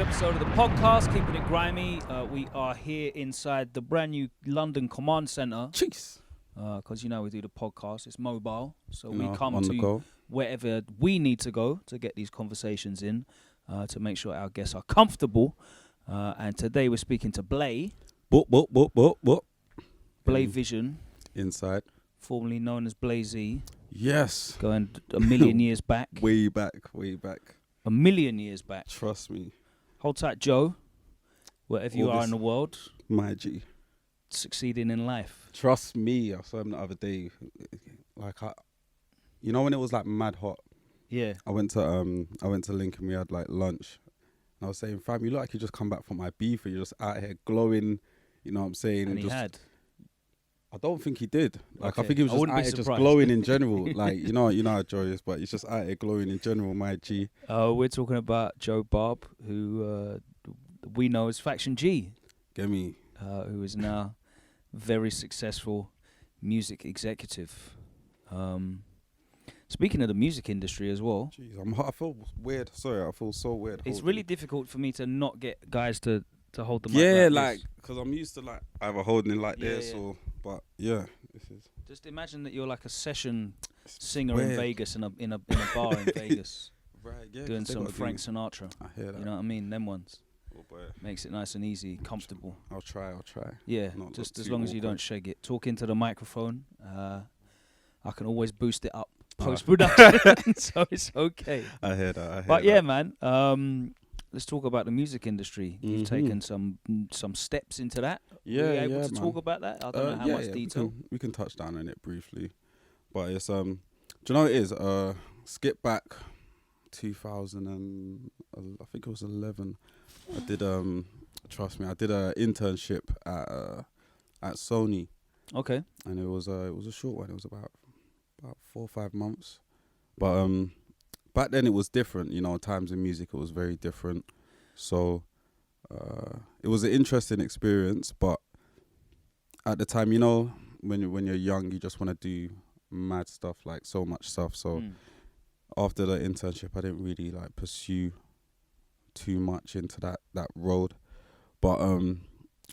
episode of the podcast, Keeping It Grimy. We are here inside the brand new London Command Centre. Jeez. Because, we do the podcast. It's mobile. So You know, we come on the to go. wherever we need to go to get these conversations in, to make sure our guests are comfortable. And today we're speaking to BLAY. BLAY Vision. Inside. Formerly known as BLAY Z. Yes. Going a million years back. Way back. A million years back. Trust me. Hold tight, Joe. Wherever you are in the world. My G. Succeeding in life. Trust me. I saw him the other day. When it was like mad hot. Yeah. I went to Lincoln. We had like lunch. And I was saying, fam, you look like you just come back from Ibiza. You're just out here glowing. You know what I'm saying? And he had. I don't think he did. Like, Okay. I think he was I just wouldn't out be here just surprised. glowing in general. Like, you know how Joe is, but he's just out here glowing in general, my G. We're talking about Joe Barb, who we know as Faction G, Get me? who is now very successful music executive. Speaking of the music industry as well, Jeez, I feel weird. Sorry, I feel so weird. it's really difficult for me to not get guys to hold the mic. Yeah, like because I'm used to like either holding it like Yeah, this yeah. or, but yeah, this is this. Just imagine that you're like a session singer weird. in Vegas, in a bar in Vegas, right. Yeah, doing 'cause they some gotta Frank do- Sinatra. I hear that. You know what I mean? Them ones. Oh, boy. Makes it nice and easy, comfortable. I'll try. Yeah, Not just look as too long as you awkward. don't shake it. Talk into the microphone. I can always boost it up Ah. post-production, so it's okay. I hear that. But yeah, man, let's talk about the music industry. You've Mhm. taken some steps into that. Yeah, Were you able yeah, to man. talk about that? I don't know how yeah, much yeah, detail. We can touch down on it briefly, but it's do you know what it is? Skip back 2000 and I think it was 11. I did trust me, I did a internship at Sony, Okay. and it was a short one. It was about 4 or 5 months, but back then it was different. Times in music, it was very different. So it was an interesting experience, but at the time, when you're young, you just want to do mad stuff, like so much stuff. So after the internship, I didn't really like pursue too much into that road. But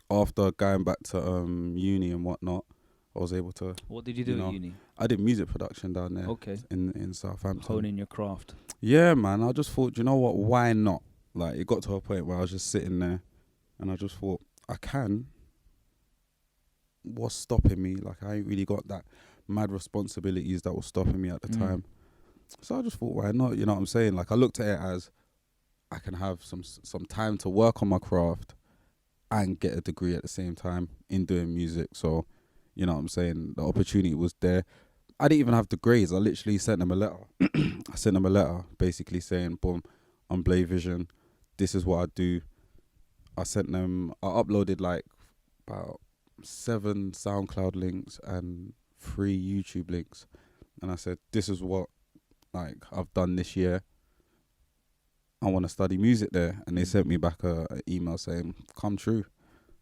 after going back to uni and whatnot, I was able to. What did you do at uni? I did music production down there. Okay. In Southampton. Honing your craft. Yeah, man. I just thought, you know what? Why not? Like, it got to a point where I was just sitting there, and I just thought, I can. What's stopping me? Like, I ain't really got that mad responsibilities that was stopping me at the time. So I just thought, why not? You know what I'm saying? Like, I looked at it as I can have some time to work on my craft and get a degree at the same time in doing music. So, you know what I'm saying? The opportunity was there. I didn't even have the grades. I literally sent them a letter. I sent them a letter basically saying, boom, I'm BLAY Vision. This is what I do. I uploaded like about 7 SoundCloud links and 3 YouTube links. And I said, this is what like I've done this year. I want to study music there. And they sent me back a email saying, come true.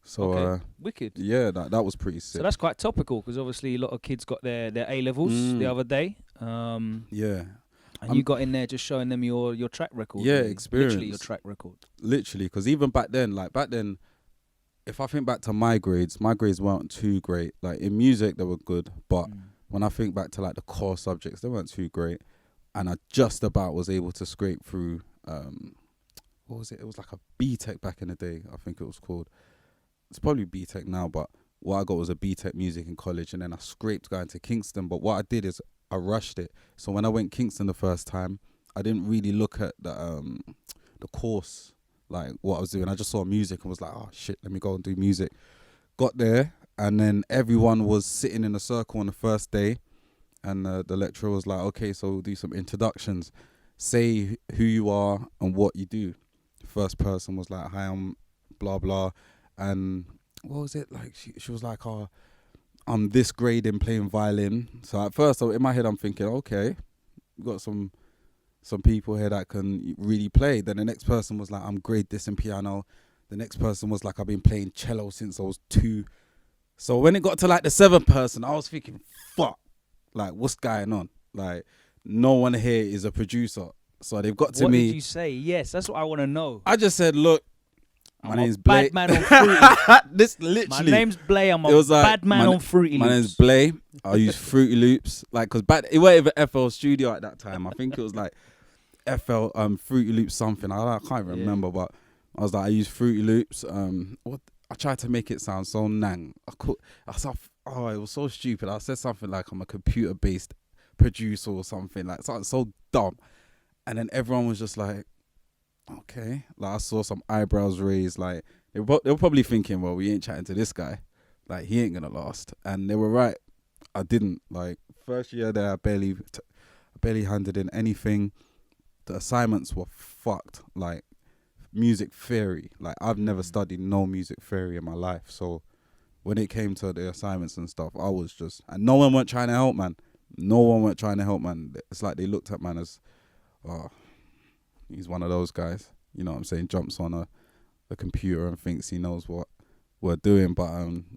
So Okay. Wicked. yeah, that was pretty sick. So that's quite topical because obviously a lot of kids got their A-levels the other day. Yeah. And you got in there just showing them your track record. Yeah, really. experience. Literally your track record. Literally, because even back then, if I think back to my grades weren't too great. Like in music, they were good, but when I think back to like the core subjects, they weren't too great. And I just about was able to scrape through, what was it? It was like a B-Tech back in the day, I think it was called. It's probably B-Tech now, but what I got was a B-Tech music in college, and then I scraped going to Kingston. But what I did is I rushed it. So when I went Kingston the first time, I didn't really look at the course, like what I was doing. I just saw music and was like, oh shit, let me go and do music. Got there, and then everyone was sitting in a circle on the first day, and the lecturer was like, okay, so we'll do some introductions. Say who you are and what you do. The first person was like, hi, I'm blah blah. And what was it like? She was like, oh, I'm this grade in playing violin. So at first, in my head, I'm thinking, okay, we've got some people here that can really play. Then the next person was like, I'm grade this in piano. The next person was like, I've been playing cello since I was 2. So when it got to like the 7th person, I was thinking, fuck, like what's going on? Like no one here is a producer. So they've got to What me. did you say? Yes, that's what I want to know. I just said, look, I'm my a name's Blay. bad man on Fruity. This My literally. name's Blay. I'm It a was like, bad man on Fruity My Loops. name's Blay. I use Fruity Loops. Like, because it wasn't even FL Studio at that time. I think it was like FL Fruity Loops something. I can't even remember, but I was like, I use Fruity Loops. I tried to make it sound so nang. It was so stupid. I said something like I'm a computer-based producer or something, like something so dumb. And then everyone was just like, okay. Like, I saw some eyebrows raised. Like, they were probably thinking, well, we ain't chatting to this guy. Like, he ain't gonna last. And they were right. I didn't. Like, first year there, I barely handed in anything. The assignments were fucked. Like, music theory. Like, I've never studied no music theory in my life. So when it came to the assignments and stuff, I was just, and no one weren't trying to help, man. No one weren't trying to help, man. It's like they looked at man as, oh, he's one of those guys. You know what I'm saying? Jumps on a computer and thinks he knows what we're doing. But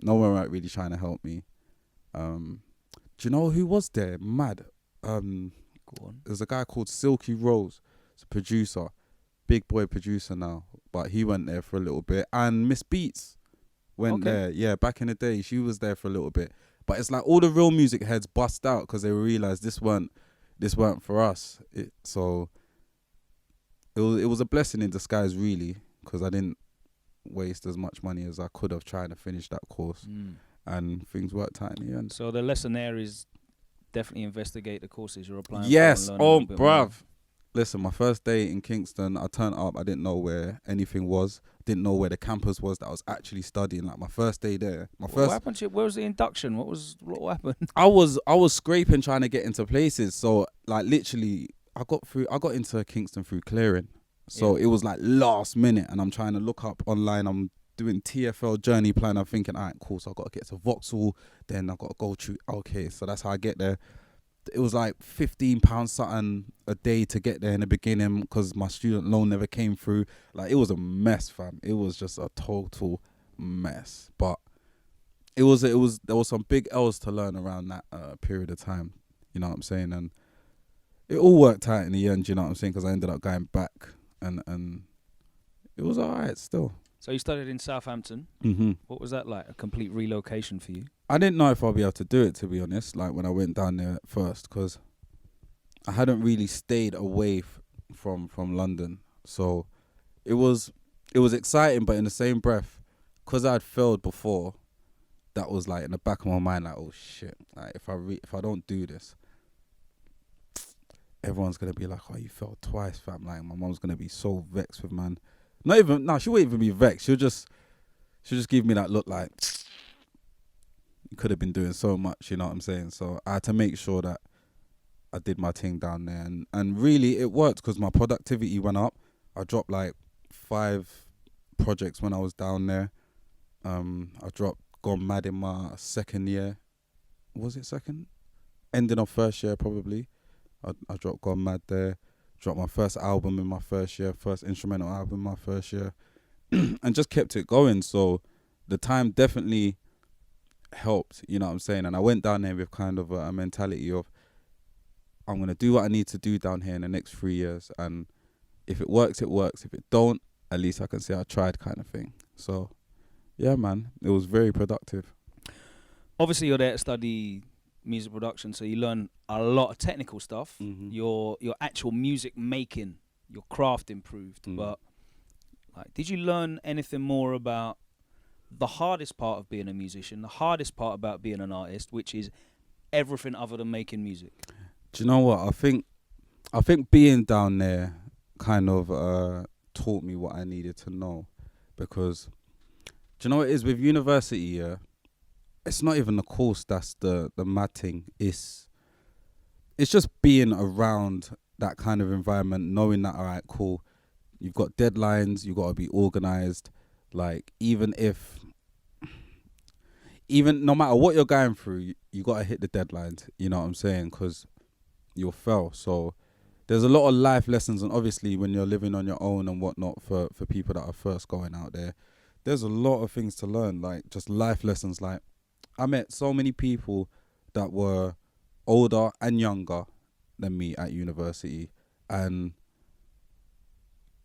no one weren't really trying to help me. Do you know who was there? Mad. Go on. There's a guy called Silky Rose. It's a producer. Big boy producer now. But he went there for a little bit. And Miss Beats went there. Yeah, back in the day, she was there for a little bit. But it's like all the real music heads bust out because they realised this weren't for us. So it was a blessing in disguise, really, because I didn't waste as much money as I could have trying to finish that course. And things worked out in the end. So the lesson there is definitely investigate the courses you're applying Yes. for. Oh, Bruv. Listen, my first day in Kingston, I turned up. I didn't know where anything was. Didn't know where the campus was that I was actually studying. Like, my first day there. What happened to you? Where was the induction? What happened? I was scraping trying to get into places. So, like, literally, I got into Kingston through clearing. So it was like last minute, and I'm trying to look up online. I'm doing TFL journey plan. I'm thinking, all right, cool. So I got to get to Vauxhall. Then I got to go through. Okay, so that's how I get there. It was like £15 something a day to get there in the beginning because my student loan never came through. Like, it was a mess, fam. It was just a total mess. But there was some big L's to learn around that period of time. You know what I'm saying? And it all worked out in the end. You know what I'm saying? Because I ended up going back, and it was alright still. So you studied in Southampton. Mm-hmm. What was that like? A complete relocation for you? I didn't know if I'd be able to do it, to be honest, like when I went down there at first, because I hadn't really stayed away from London. So it was exciting, but in the same breath, because I'd failed before, that was like in the back of my mind, like, oh shit, like if I don't do this, everyone's gonna be like, oh, you failed twice, fam. Like, my mom's gonna be so vexed with man. She won't even be vexed. She'll just give me that look like, you could have been doing so much, you know what I'm saying? So I had to make sure that I did my thing down there. And really, it worked because my productivity went up. I dropped like 5 projects when I was down there. I dropped Gone Mad in my second year. Was it second? Ending of first year, probably. I dropped Gone Mad there. Dropped my first album in my first year. First instrumental album in my first year. And just kept it going. So the time definitely helped, you know what I'm saying? And I went down there with kind of a mentality of, I'm going to do what I need to do down here in the next 3 years. And if it works, it works. If it don't, at least I can say I tried, kind of thing. So, yeah, man, it was very productive. Obviously, you're there to study music production, so you learn a lot of technical stuff. Mm-hmm. Your actual music making, your craft improved. But like, did you learn anything more about the hardest part of being a musician, the hardest part about being an artist, which is everything other than making music? Do you know what? I think being down there kind of taught me what I needed to know, because do you know what it is with university? Yeah, it's not even the course that's the mad thing. It's just being around that kind of environment, knowing that, all right, cool, you've got deadlines, you've got to be organized. Like, even no matter what you're going through, you got to hit the deadlines, you know what I'm saying? Because you'll fail. So there's a lot of life lessons, and obviously when you're living on your own and whatnot, for people that are first going out there's a lot of things to learn, like just life lessons. Like, I met so many people that were older and younger than me at university, and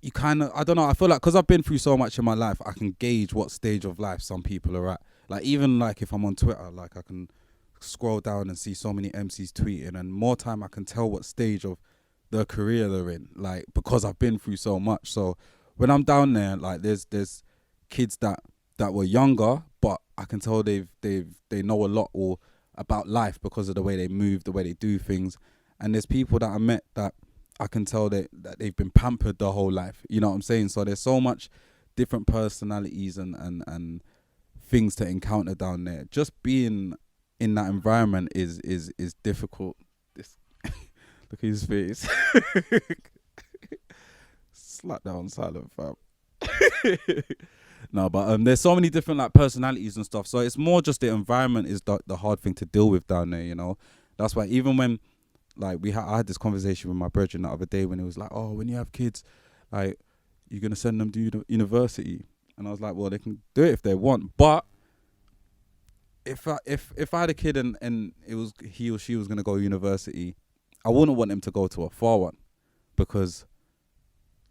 you kind of, I don't know, I feel like because I've been through so much in my life, I can gauge what stage of life some people are at. Like even like if I'm on Twitter, like I can scroll down and see so many MCs tweeting, and more time I can tell what stage of their career they're in, like because I've been through so much. So when I'm down there, like there's kids that were younger, but I can tell they know a lot or about life because of the way they move, the way they do things. And there's people that I met that I can tell that they've been pampered their whole life. You know what I'm saying? So there's so much different personalities and things to encounter down there. Just being in that environment is difficult. This look at his face. Slap that on silent, fam. No, but there's so many different like personalities and stuff. So it's more just the environment is the hard thing to deal with down there. You know, that's why even when like I had this conversation with my brother the other day when it was like, oh, when you have kids, like you're gonna send them to university, and I was like, well, they can do it if they want, but if I had a kid and it was he or she was gonna go to university, I wouldn't want them to go to a far one, because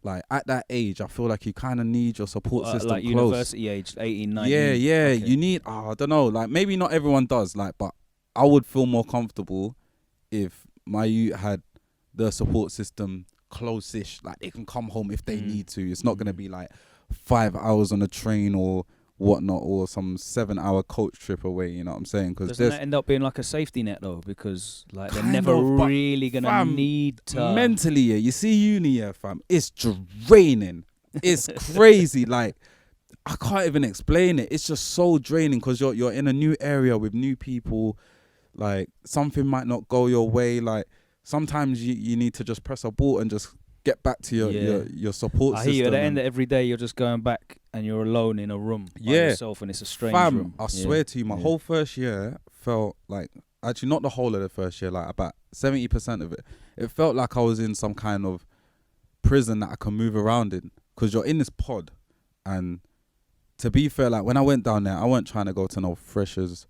like at that age, I feel like you kind of need your support system like close. University age, 18, 19. Yeah, Okay. you need. I don't know. Like maybe not everyone does. Like, but I would feel more comfortable if my youth had the support system close-ish. Like they can come home if they need to. It's not gonna be like 5 hours on a train or whatnot, or some 7-hour coach trip away. You know what I'm saying? Because doesn't that end up being like a safety net though? Because like they're Kind never of, but really gonna fam, need to. mentally, yeah. You see uni, yeah, fam. It's draining. It's crazy. Like I can't even explain it. It's just so draining because you're in a new area with new people. Like something might not go your way. Like sometimes you need to just press a button and just get back to your support I system. hear you. At the end of every day, you're just going back and you're alone in a room by yourself, and it's a strange room. I swear to you, my whole first year felt like, actually not the whole of the first year, like about 70% of it. It felt like I was in some kind of prison that I can move around in, because you're in this pod. And to be fair, like when I went down there, I wasn't trying to go to no freshers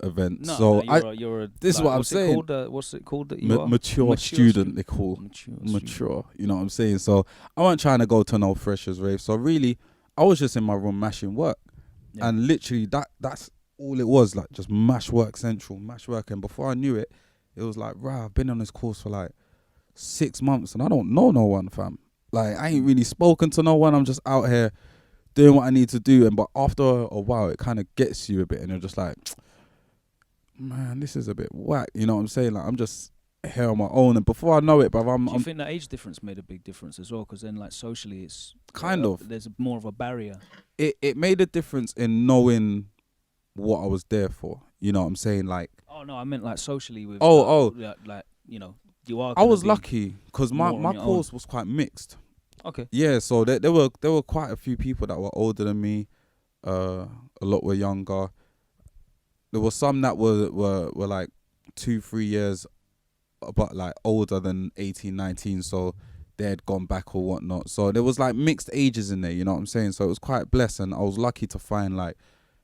event. No, so you're a this is what I'm saying. What's it called that you are? Mature student, they call. Mature. You know what I'm saying? So I wasn't trying to go to no freshers rave. So really, I was just in my room mashing work. Yeah. And literally that's all it was, like just mash work central, mash work. And before I knew it, it was like, right, I've been on this course for like 6 months and I don't know no one, fam. Like I ain't really spoken to no one. I'm just out here doing what I need to do. But after a while, it kind of gets you a bit and you're just like, man, this is a bit whack. You know what I'm saying? Like I'm just here on my own, and before I know it, bruv, Do you think that age difference made a big difference as well? Because then, like socially, it's kind of there's more of a barrier. It made a difference in knowing what I was there for. You know what I'm saying? Like, oh no, I meant like socially with. Like you know, you are. I was lucky because my course was quite mixed. Okay. Yeah, so there were quite a few people that were older than me. A lot were younger. There were some that were like 2-3 years, but like older than 18, 19, so they had gone back or whatnot. So there was like mixed ages in there, you know what I'm saying? So it was quite blessed, and I was lucky to find like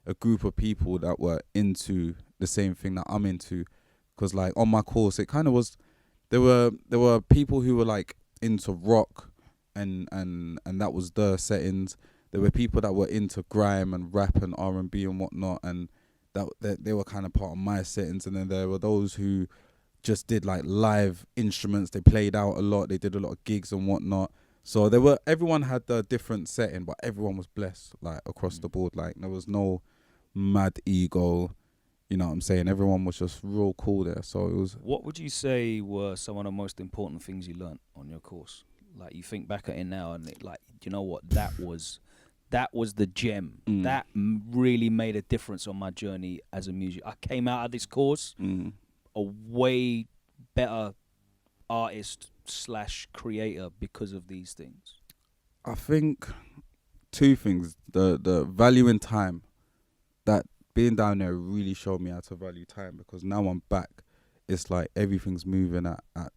a group of people that were into the same thing that I'm into. Because like on my course, it kind of was, there were people who were like into rock and that was their settings. There were people that were into grime and rap and R&B and whatnot, and that they were kind of part of my settings. And then there were those who just did like live instruments. They played out a lot. They did a lot of gigs and whatnot. So everyone had a different setting, but everyone was blessed like across the board. Like there was no mad ego, you know what I'm saying? Everyone was just real cool there. So it was. What would you say were some of the most important things you learnt on your course? Like you think back at it now and like, you know what, that was the gem. That really made a difference on my journey as a musician. I came out of this course a way better artist / creator because of these things. I think 2 things. The value in time. That being down there really showed me how to value time, because now I'm back. It's like everything's moving at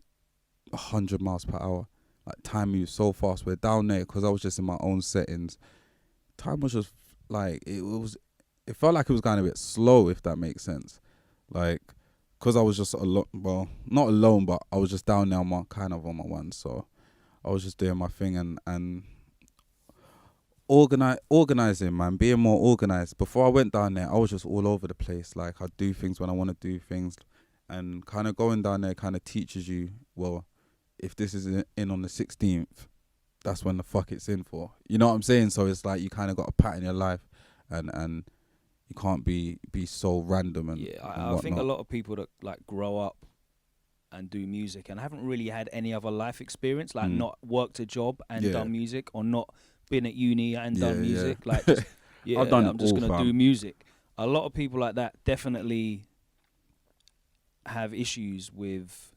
100 miles per hour. Like time moves so fast. We're down there because I was just in my own settings. Time was just like it felt like it was going a bit slow, if that makes sense. Like because I was just alone. Well, not alone, but I was just down there on my one. So I was just doing my thing, and organizing, man, being more organized. Before I went down there, I was just all over the place. Like, I'd do things when I want to do things, and kind of going down there kind of teaches you, well, if this is in on the 16th, that's when the fuck it's in for. You know what I'm saying? So it's like you kind of got a pattern in your life, and you can't be so random and I think a lot of people that like grow up and do music and haven't really had any other life experience, like not worked a job and done music, or not been at uni and done music, like just, I'm just gonna do music. A lot of people like that definitely have issues with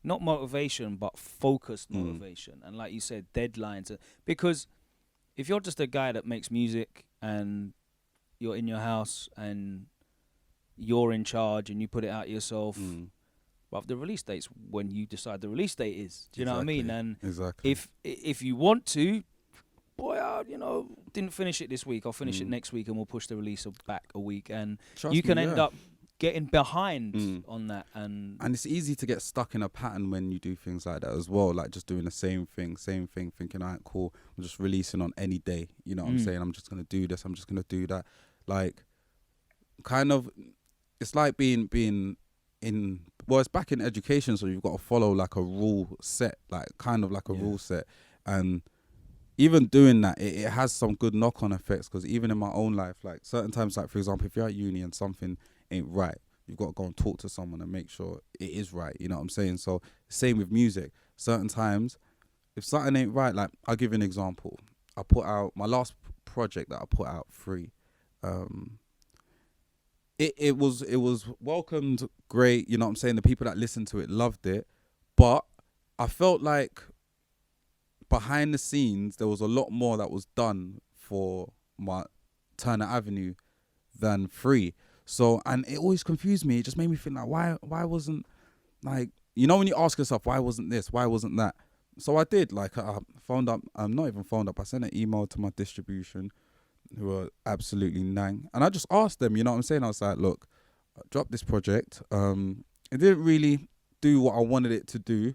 not motivation but focused motivation, and like you said, deadlines. Because if you're just a guy that makes music and you're in your house and you're in charge and you put it out yourself, but the release date's when you decide the release date is. Do you know what I mean? And if you want to, boy, didn't finish it this week, I'll finish it next week and we'll push the release back a week. And you can end up getting behind on that. And it's easy to get stuck in a pattern when you do things like that as well, like just doing the same thing, thinking, all right, cool, I'm just releasing on any day. You know what I'm saying? I'm just going to do this, I'm just going to do that. Like, kind of, it's like being in, well, it's back in education, so you've got to follow like a rule set, like kind of like a rule set. And even doing that, it has some good knock-on effects, because even in my own life, like certain times, like for example, if you're at uni and something ain't right, you've got to go and talk to someone and make sure it is right. You know what I'm saying? So same with music. Certain times, if something ain't right, like I'll give you an example. I put out my last project that I put out free. It was welcomed great. You know what I'm saying? The people that listened to it loved it, but I felt like behind the scenes there was a lot more that was done for my Turner Avenue than free. So, and it always confused me. It just made me think like, why wasn't, like, you know, when you ask yourself, why wasn't this, why wasn't that? So I did, like, I phoned up, not even phoned up, I sent an email to my distribution, who were absolutely nang, and I just asked them, you know what I'm saying? I was like, look, I dropped this project, it didn't really do what I wanted it to do.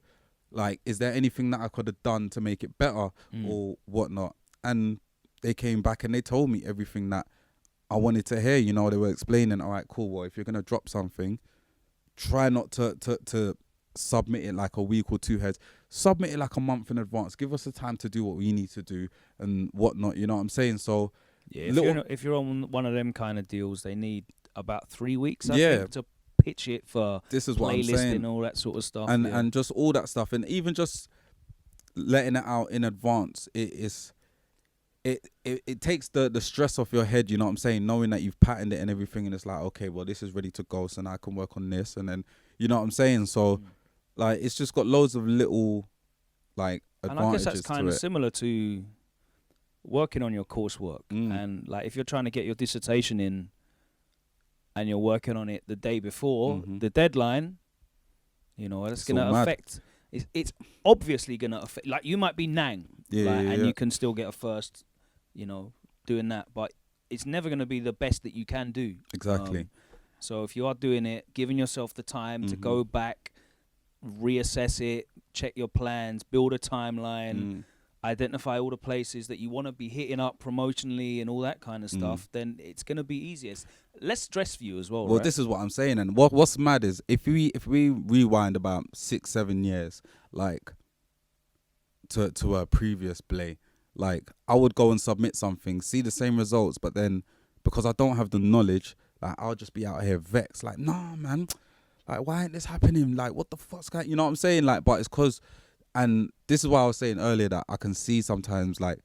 Like, is there anything that I could have done to make it better or whatnot? And they came back and they told me everything that I wanted to hear. You know, they were explaining, all right, cool, well, if you're going to drop something, try not to submit it like a week or two ahead. Submit it like a month in advance. Give us the time to do what we need to do and whatnot. You know what I'm saying? So, yeah, if you're on one of them kind of deals, they need about 3 weeks, I think, to pitch it for this is what I'm saying, and all that sort of stuff. And just all that stuff. And even just letting it out in advance, it takes the stress off your head, you know what I'm saying, knowing that you've patterned it and everything, and it's like, okay, well, this is ready to go, so now I can work on this, and then, you know what I'm saying? So like, it's just got loads of little like advantages. And I guess that's kind of similar to working on your coursework. And like, if you're trying to get your dissertation in and you're working on it the day before the deadline, you know, that's going to affect, it's obviously going to affect, like, you might be nang, and you can still get a first, you know, doing that, but it's never going to be the best that you can do. Exactly. So if you are doing it, giving yourself the time to go back, reassess it, check your plans, build a timeline, identify all the places that you want to be hitting up promotionally and all that kind of stuff, then it's going to be easier. It's less stress for you as well, Well, right? this is what I'm saying. And what's mad is if we rewind about 6-7 years, like, to a previous Blay, like, I would go and submit something, see the same results, but then because I don't have the knowledge, like, I'll just be out here vexed, like, nah, man, like, why ain't this happening? Like, what the fuck's going, you know what I'm saying? Like, but it's because, and this is why I was saying earlier that I can see sometimes, like,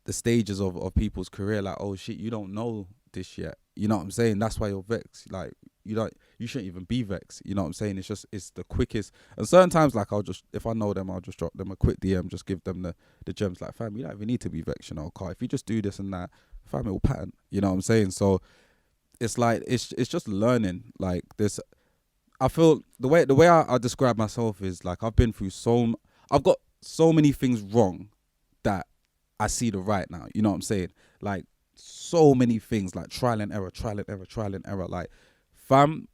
the stages of people's career, like, oh shit, you don't know this yet, you know what I'm saying? That's why you're vexed. Like, you shouldn't even be vexed, you know what I'm saying? It's the quickest. And certain times, like, I'll just, if I know them, I'll just drop them a quick DM, just give them the gems, like, fam, you don't even need to be vexed, you know, Carl, if you just do this and that, fam, it will pattern, you know what I'm saying? So it's like, it's just learning. Like, this, I feel the way I describe myself is like, I've been through I've got so many things wrong that I see the right now, you know what I'm saying? Like, so many things, like trial and error. Like, fam,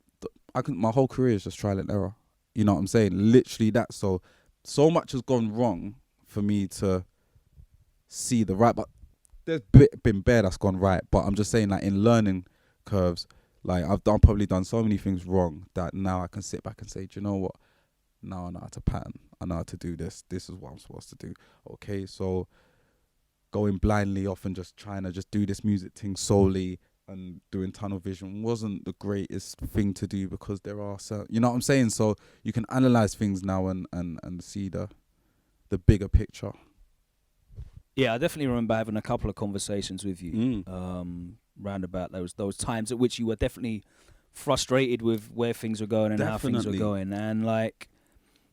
my whole career is just trial and error, you know what I'm saying? Literally that. So much has gone wrong for me to see the right, but been bare that's gone right, but I'm just saying, like, in learning curves, like probably done so many things wrong that now I can sit back and say, do you know what? Now I know how to pattern. I know how to do this. This is what I'm supposed to do. Okay, so going blindly off and just trying to just do this music thing solely and doing tunnel vision wasn't the greatest thing to do, because there are you know what I'm saying? So you can analyze things now and see the bigger picture. Yeah, I definitely remember having a couple of conversations with you round about those times at which you were definitely frustrated with where things were going and how things were going. And like,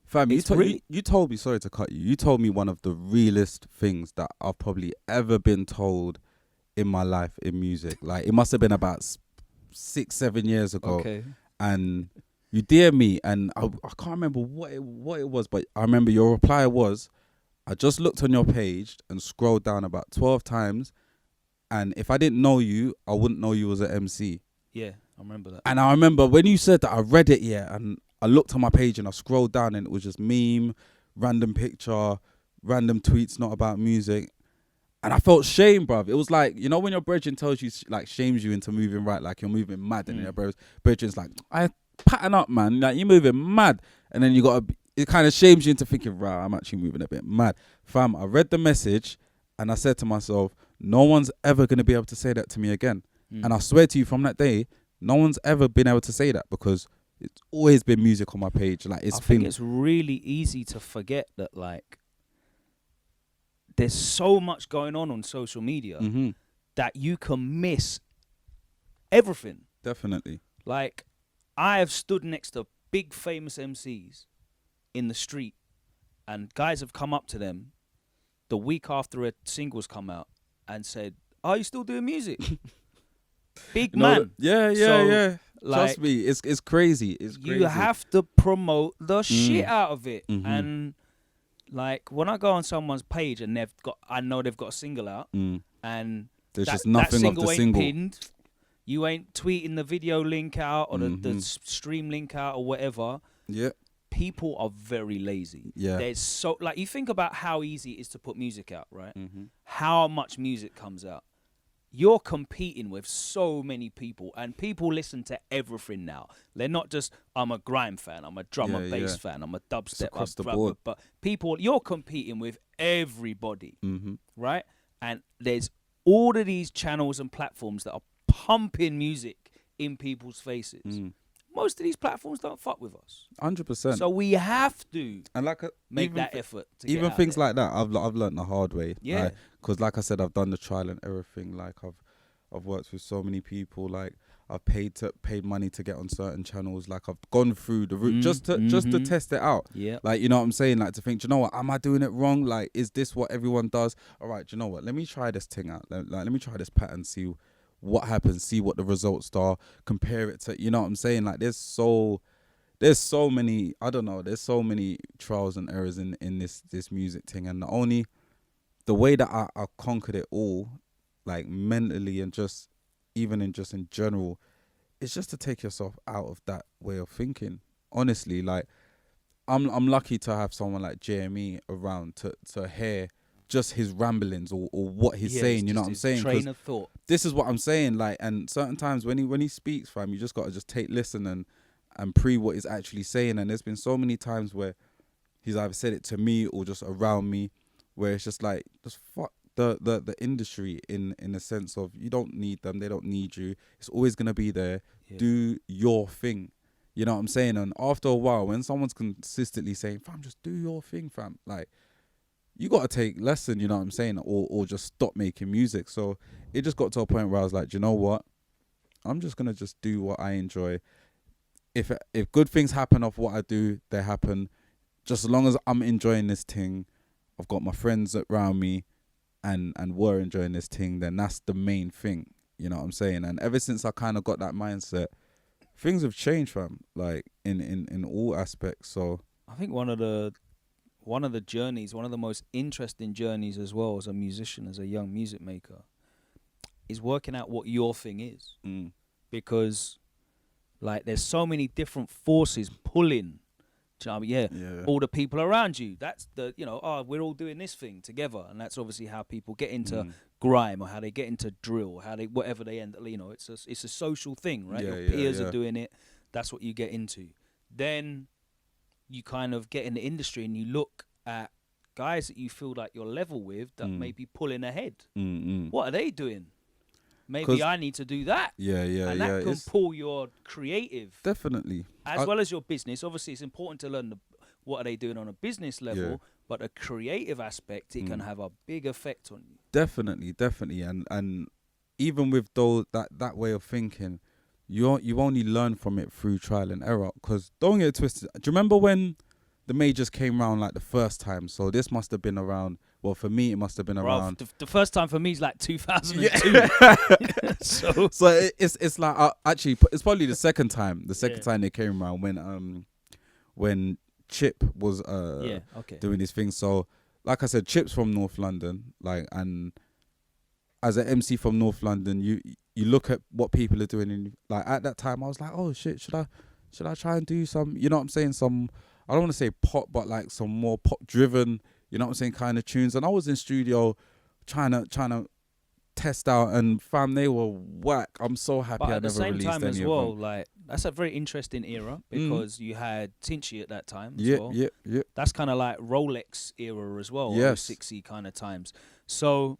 fam, you told me, sorry to cut you, you told me one of the realest things that I've probably ever been told in my life in music. Like, it must have been about 6-7 years ago. Okay. And you dear me, and I can't remember what it was, but I remember your reply was, I just looked on your page and scrolled down about 12 times, and if I didn't know you, I wouldn't know you as an MC. Yeah, I remember that. And I remember when you said that, I read it, and I looked on my page and I scrolled down, and it was just meme, random picture, random tweets not about music. And I felt shame, bruv. It was like, you know when your brethren tells you, like, shames you into moving right, like you're moving mad, and your brethren's like, I pattern up, man, like you're moving mad. And then it kind of shames you into thinking, right, I'm actually moving a bit mad. Fam, I read the message and I said to myself, no one's ever going to be able to say that to me again. And I swear to you, from that day, no one's ever been able to say that, because it's always been music on my page. Like, I think it's really easy to forget that, like, there's so much going on social media that you can miss everything. Definitely. Like, I have stood next to big famous MCs in the street, and guys have come up to them the week after a single's come out and said, "Are you still doing music?" Big man. Yeah. Like, trust me, it's crazy. It's crazy. You have to promote the shit out of it. And like, when I go on someone's page and I know they've got a single out, and there's just nothing of the single. Pinned, you ain't tweeting the video link out or the stream link out or whatever. Yeah. People are very lazy. Yeah. There's so, like, you think about how easy it is to put music out, right? How much music comes out. You're competing with so many people, and people listen to everything now. They're not just, I'm a grime fan, I'm a drum and bass fan, I'm a dubstep, across the board. But you're competing with everybody, right? And there's all of these channels and platforms that are pumping music in people's faces. Most of these platforms don't fuck with us. 100%. So we have to make that effort. Even things like that, I've learned the hard way. Yeah. Because like I said, I've done the trial and error thing. Like, I've worked with so many people. Like, I've paid money to get on certain channels. Like, I've gone through the route just to test it out. Yeah. Like, you know what I'm saying? Like, to think, do you know what? Am I doing it wrong? Like, is this what everyone does? All right, do you know what? Let me try this thing out. Let me try this pattern. See what happens, see what the results are, compare it to, you know what I'm saying? Like, there's so many, I don't know, there's so many trials and errors in this music thing. And the way that I conquered it all, like, mentally and just even in general, is just to take yourself out of that way of thinking. Honestly, like, I'm lucky to have someone like JME around to hear just his ramblings or what he's saying, you know what I'm saying? Train of thought. This is what I'm saying, like, and certain times when he speaks, fam, you just gotta just listen and pre what he's actually saying. And there's been so many times where he's either said it to me or just around me, where it's just like, just fuck the industry in a sense of, you don't need them, they don't need you. It's always gonna be there. Yeah. Do your thing. You know what I'm saying? And after a while, when someone's consistently saying, fam, just do your thing, fam, like, you got to take lesson, you know what I'm saying, or just stop making music. So it just got to a point where I was like, you know what? I'm just going to just do what I enjoy. If good things happen off what I do, they happen. Just as long as I'm enjoying this thing, I've got my friends around me and we're enjoying this thing, then that's the main thing, you know what I'm saying? And ever since I kind of got that mindset, things have changed, fam, like in all aspects. So I think one of the journeys, one of the most interesting journeys as well as a musician, as a young music maker, is working out what your thing is. Because, like, there's so many different forces pulling Do you know what I mean? Yeah. All the people around you. That's the, we're all doing this thing together, and that's obviously how people get into grime, or how they get into drill, or how they whatever they end. It's a social thing, right? Your peers are doing it. That's what you get into. Then you kind of get in the industry and you look at guys that you feel like you're level with that may be pulling ahead. What are they doing? Maybe I need to do that. And that can pull your creative. Definitely. As well as your business. Obviously, it's important to learn what are they doing on a business level, but a creative aspect, it can have a big effect on you. Definitely. And even with that way of thinking, you only learn from it through trial and error. Because don't get it twisted. Do you remember when the majors came around like the first time? So this must have been around. Well, for me, it must have been around. The first time for me is like 2002. So it's like actually it's probably the second time. The second time they came around when Chip was doing his thing. So like I said, Chip's from North London. And as an MC from North London, you look at what people are doing. And like at that time, I was like, oh shit, should I try and do some? You know what I'm saying? Some, I don't want to say pop, but like some more pop driven. You know what I'm saying, kind of tunes. And I was in studio trying to test out, and fam, they were whack. I'm so happy I never released any of them. But at the same time as well, like, that's a very interesting era, because you had Tinchy at that time as well. Yeah. That's kind of like Rolex era as well, 60 kind of times. So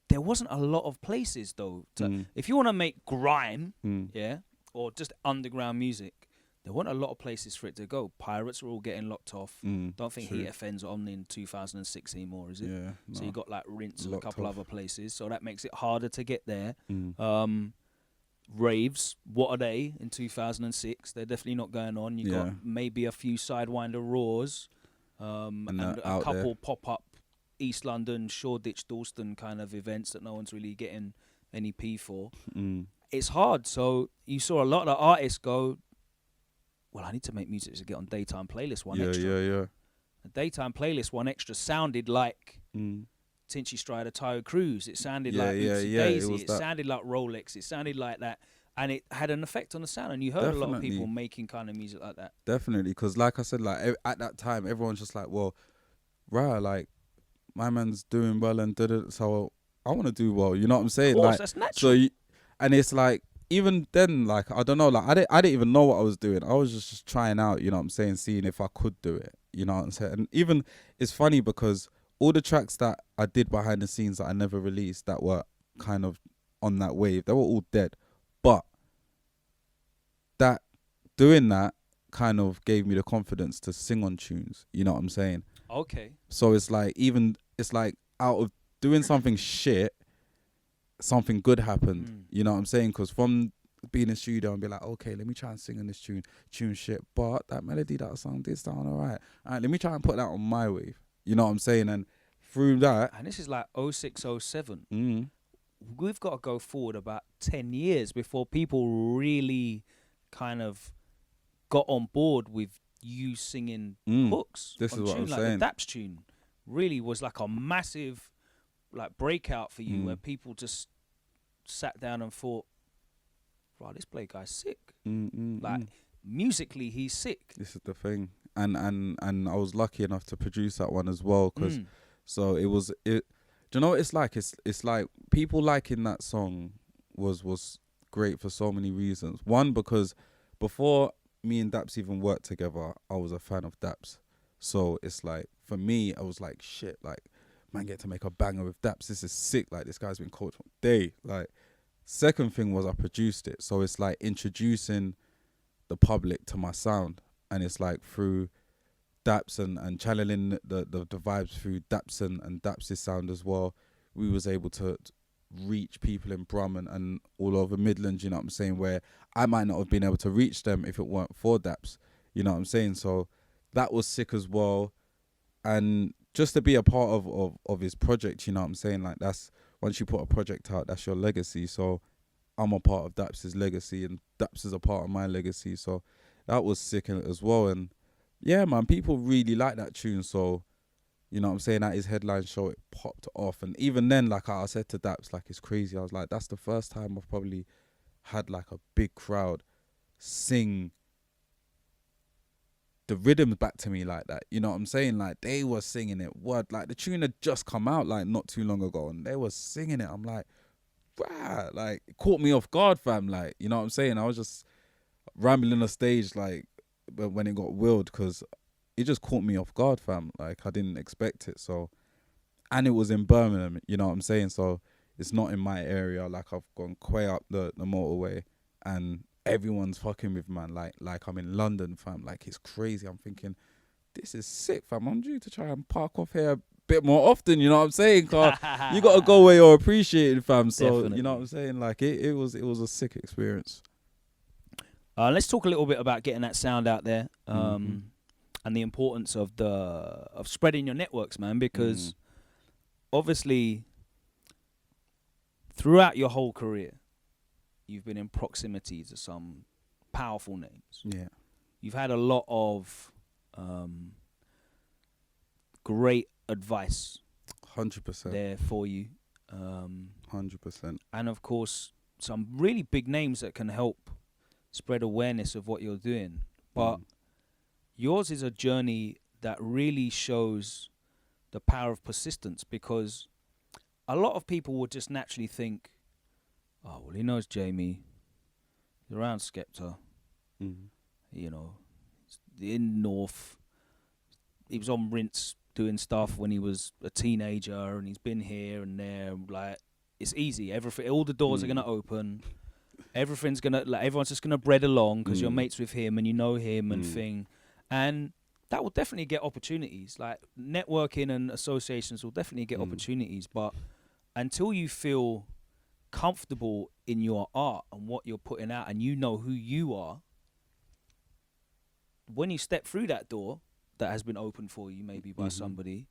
there wasn't a lot of places, though. If you want to make grime, or just underground music, there weren't a lot of places for it to go. Pirates were all getting locked off. Don't think Heat FN's on in 2006 anymore, is it? Yeah. So you got like Rinse and a couple other places. So that makes it harder to get there. Raves, what are they in 2006? They're definitely not going on. You got maybe a few Sidewinder Raws, and a couple pop-up East London, Shoreditch, Dalston kind of events that no one's really getting any P for. It's hard. So you saw a lot of the artists go, well, I need to make music to get on daytime playlist one extra. The daytime playlist one extra sounded like Tinchy Strider Tyre Cruise. It sounded like Daisy. It sounded like Rolex. It sounded like that. And it had an effect on the sound. And you heard a lot of people making kind of music like that. Definitely. Because like I said, like at that time, everyone's just like, well, right, like my man's doing well and did it. So I want to do well. You know what I'm saying? Of course, like, that's natural. So and it's like, even then, like, I don't know, like, I didn't even know what I was doing. I was just trying out, you know what I'm saying, seeing if I could do it, you know what I'm saying. And even, it's funny because all the tracks that I did behind the scenes that I never released that were kind of on that wave, they were all dead. But doing that kind of gave me the confidence to sing on tunes, you know what I'm saying. Okay. So it's like, out of doing something shit, something good happened, you know what I'm saying? Because from being in studio and be like, okay, let me try and sing on this tune shit, but that melody, that song did sound all right, let me try and put that on my wave, you know what I'm saying? And through that, and this is like 06, 07, we've got to go forward about 10 years before people really kind of got on board with you singing hooks. This is what I'm like saying. The Daps tune really was like a massive like breakout for you, where people just sat down and thought, "Wow, this Blay guy's sick." Musically, he's sick. This is the thing, and I was lucky enough to produce that one as well, because so it was it. Do you know what it's like? It's like people liking that song was great for so many reasons. One, because before me and Daps even worked together, I was a fan of Daps, so it's like for me, I was like, shit, like, man, get to make a banger with Daps. This is sick. Like, this guy's been coached all day. Like, second thing was I produced it. So it's like introducing the public to my sound. And it's like through Daps and channeling the vibes through Daps and Daps' sound as well. We was able to reach people in Brum and all over Midlands, you know what I'm saying, where I might not have been able to reach them if it weren't for Daps. You know what I'm saying? So that was sick as well. And just to be a part of his project, you know what I'm saying? Like, that's, once you put a project out, that's your legacy. So I'm a part of Daps' legacy, and Daps is a part of my legacy. So that was sick as well. And yeah, man, people really like that tune. So, you know what I'm saying, at his headline show, it popped off. And even then, like I said to Daps, like, it's crazy. I was like, that's the first time I've probably had like a big crowd sing the rhythms back to me like that. You know what I'm saying? Like they were singing it. What? Like the tune had just come out like not too long ago, and they were singing it. I'm like, wow, like it caught me off guard, fam. Like, you know what I'm saying? I was just rambling on stage like when it got willed, because it just caught me off guard, fam. Like I didn't expect it. So, and it was in Birmingham. You know what I'm saying? So it's not in my area. Like I've gone way up the motorway, and everyone's fucking with man. Like I'm in London, fam. Like it's crazy. I'm thinking, this is sick, fam. I'm due to try and park off here a bit more often. You know what I'm saying? 'Cause you gotta go where you're appreciated, fam. So Definitely. you know what I'm saying? Like it was a sick experience. Let's talk a little bit about getting that sound out there, and the importance of spreading your networks, man. Because obviously, throughout your whole career, you've been in proximity to some powerful names. Yeah. You've had a lot of great advice 100%. there for you. 100%. And of course, some really big names that can help spread awareness of what you're doing. But yours is a journey that really shows the power of persistence, because a lot of people would just naturally think, oh, well, he knows Jamie. He's around Skepta. You know, in North. He was on Rinse doing stuff when he was a teenager, and he's been here and there. Like, it's easy. Everything, all the doors are gonna open. Everything's gonna, like, everyone's just gonna bread along because you're mates with him and you know him and thing, and that will definitely get opportunities. Like networking and associations will definitely get opportunities, but until you feel comfortable in your art and what you're putting out, and you know who you are, when you step through that door that has been opened for you, maybe by somebody,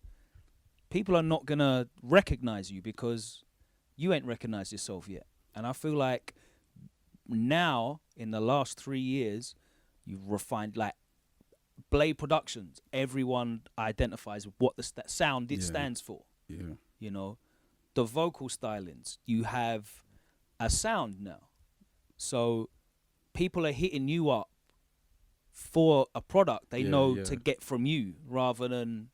people are not gonna recognize you because you ain't recognized yourself yet. And I feel like now, in the last 3 years, you've refined, like BLAY Productions. Everyone identifies with what the sound it stands for. Yeah. You know, the vocal stylings. You have a sound now, so people are hitting you up for a product they know to get from you, rather than,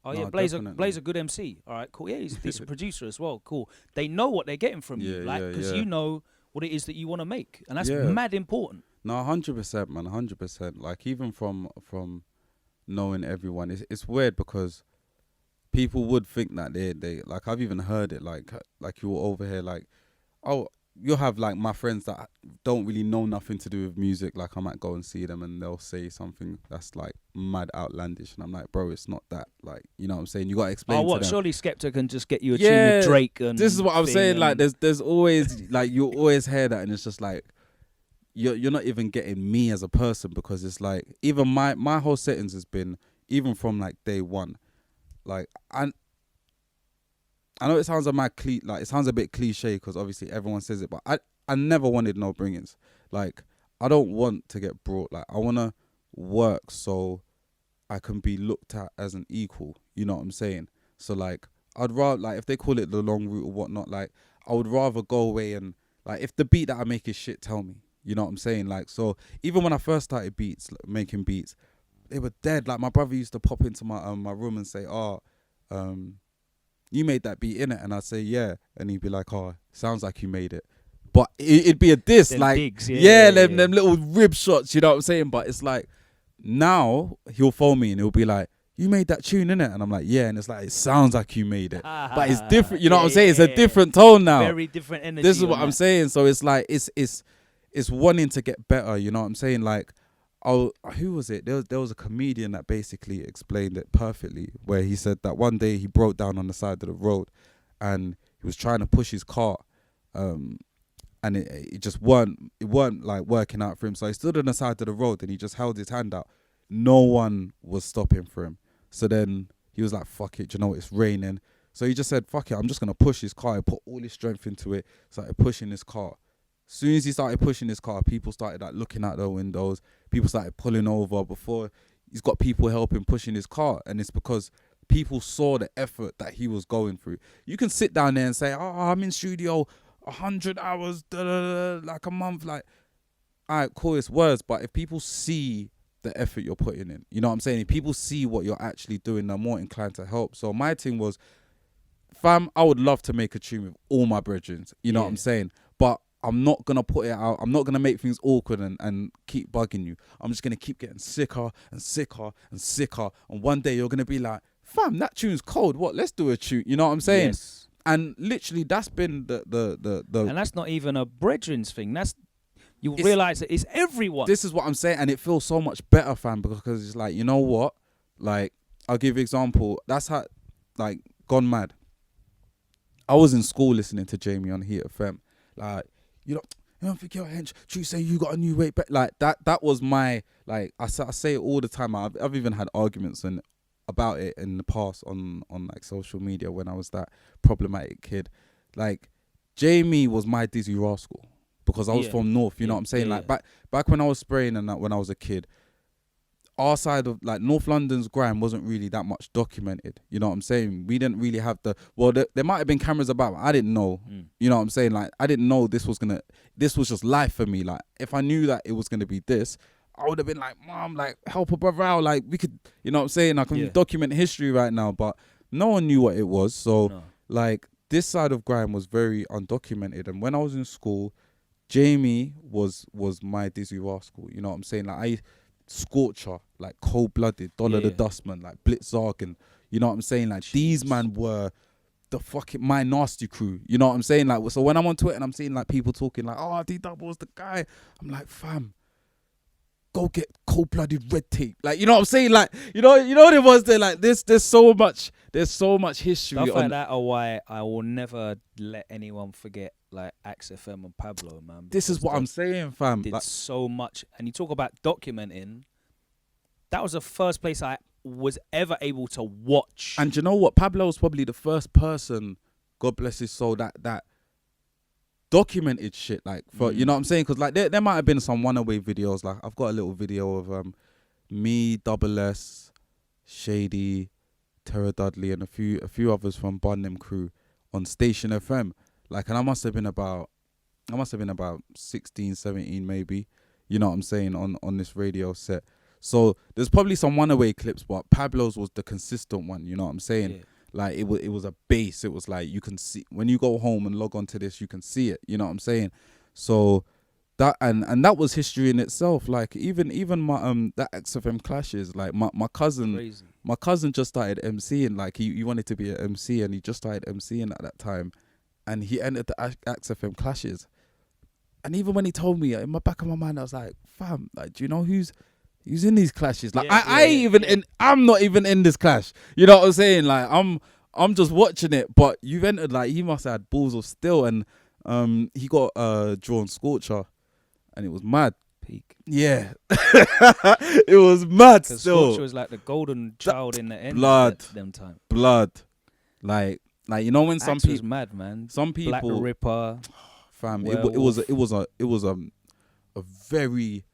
oh yeah, Blay's a good MC. All right, cool. Yeah, he's a producer as well. Cool. They know what they're getting from you, like, because you know what it is that you want to make, and that's mad important. No, 100%, man, 100%. Like even from knowing everyone, it's weird because people would think that they like, I've even heard it like you were over here, like, oh, you'll have like my friends that don't really know nothing to do with music, like I might go and see them and they'll say something that's like mad outlandish, and I'm like, bro, it's not that. Like, you know what I'm saying? You got to explain to them. Surely Skepta can just get you a tune with Drake and this is what I'm saying. Like there's always, like, you always hear that, and it's just like you're not even getting me as a person, because it's like, even my whole settings has been, even from like day one, like, I know it sounds it sounds a bit cliche because obviously everyone says it, but I never wanted no bring-ins. Like, I don't want to get brought. Like, I want to work so I can be looked at as an equal. You know what I'm saying? So like, I'd rather, like, if they call it the long route or whatnot, like, I would rather go away and, like, if the beat that I make is shit, tell me. You know what I'm saying? Like, so even when I first started making beats, they were dead. Like, my brother used to pop into my room and say, you made that beat, innit? And I'd say, yeah. And he'd be like, oh, sounds like you made it. But it'd be a diss. Them like, digs, them little rib shots, you know what I'm saying? But it's like, now he'll phone me and he'll be like, you made that tune, innit? And I'm like, yeah. And it's like, it sounds like you made it. But it's different, you know what I'm saying? It's a different tone now. Very different energy. This is what I'm saying. So it's like, it's wanting to get better, you know what I'm saying? Like, oh, who was it? There was a comedian that basically explained it perfectly, where he said that one day he broke down on the side of the road and he was trying to push his car, and it just weren't like working out for him. So he stood on the side of the road and he just held his hand out. No one was stopping for him. So then he was like, fuck it, you know, it's raining. So he just said, fuck it, I'm just going to push his car. He put all his strength into it, started pushing his car. As soon as he started pushing his car, people started like looking out the windows. People started pulling over. Before, he's got people helping pushing his car, and it's because people saw the effort that he was going through. You can sit down there and say, "Oh, I'm in studio 100 hours, like a month." Like, all right, cool, it's words, but if people see the effort you're putting in. You know what I'm saying? If people see what you're actually doing, they're more inclined to help. So my thing was, fam, I would love to make a tune with all my brethren. You know what I'm saying? But I'm not going to put it out. I'm not going to make things awkward and keep bugging you. I'm just going to keep getting sicker and sicker and sicker. And one day you're going to be like, fam, that tune's cold. What? Let's do a tune. You know what I'm saying? Yes. And literally that's been the And that's not even a brethren's thing. You realise that it's everyone. This is what I'm saying. And it feels so much better, fam, because it's like, you know what? Like, I'll give you an example. That's how, like, Gone Mad. I was in school listening to Jamie on Heat FM. Like, you don't think you're hench. You say you got a new weight back. Like, that was my, like, I say it all the time. I've even had arguments about it in the past on like social media when I was that problematic kid. Like, Jamie was my Dizzy Rascal because I was from North. You know what I'm saying? Like, back when I was spraying and that when I was a kid, our side of like North London's grime wasn't really that much documented. You know what I'm saying? We didn't really have there might have been cameras about, but I didn't know. You know what I'm saying? Like, I didn't know this was just life for me. Like, if I knew that it was gonna be this, I would have been like, Mom, like, help a brother out. Like, we could, you know what I'm saying? I can document history right now, but no one knew what it was. So like, this side of grime was very undocumented. And when I was in school, Jamie was my Dizzy Rascal. You know what I'm saying? Like, Scorcher, like Cold Blooded, Dollar the Dustman, like Blitzargan. You know what I'm saying? Like, these man were the fucking my nasty crew. You know what I'm saying? Like, so when I'm on Twitter and I'm seeing like people talking like, oh, D-Double's the guy, I'm like, fam, go get Cold Blooded Red Tape. Like, you know what I'm saying? Like, you know what it was there. Like, there's so much history. Stuff like that are why I will never let anyone forget like Axe FM and Pablo, man. This is what I'm saying, fam. Did like, so much, and you talk about documenting. That was the first place I was ever able to watch. And you know what? Pablo was probably the first person, God bless his soul, that documented shit. Like, for you know what I'm saying? Because like there might have been some one-away videos. Like, I've got a little video of me, Double S, Shady, Terra Dudley, and a few others from Bun crew on Station FM. Like, and I must have been about 16, 17 maybe. You know what I'm saying, on this radio set. So there's probably some one-away clips, but Pablo's was the consistent one. You know what I'm saying? Yeah. Like, it was a base. It was like, you can see when you go home and log on to this, you can see it. You know what I'm saying? So that and that was history in itself. Like, even my that XFM clashes. Like, my cousin. Crazy. My cousin just started MCing. Like, he wanted to be an MC, and he just started MCing at that time. And he entered the XFM clashes. And even when he told me, in my back of my mind, I was like, fam, like, do you know who's in these clashes? Like, I'm not even in this clash. You know what I'm saying? Like, I'm just watching it. But you've entered, like, he must have had balls of steel. And he got drawn Scorcher. And it was mad. Peak. Yeah. It was mad still. Scorcher was like the golden child in the end. Blood. Them time. Blood. Like, you know when some people was mad, man. Some people, Black the Ripper, fam. It was a very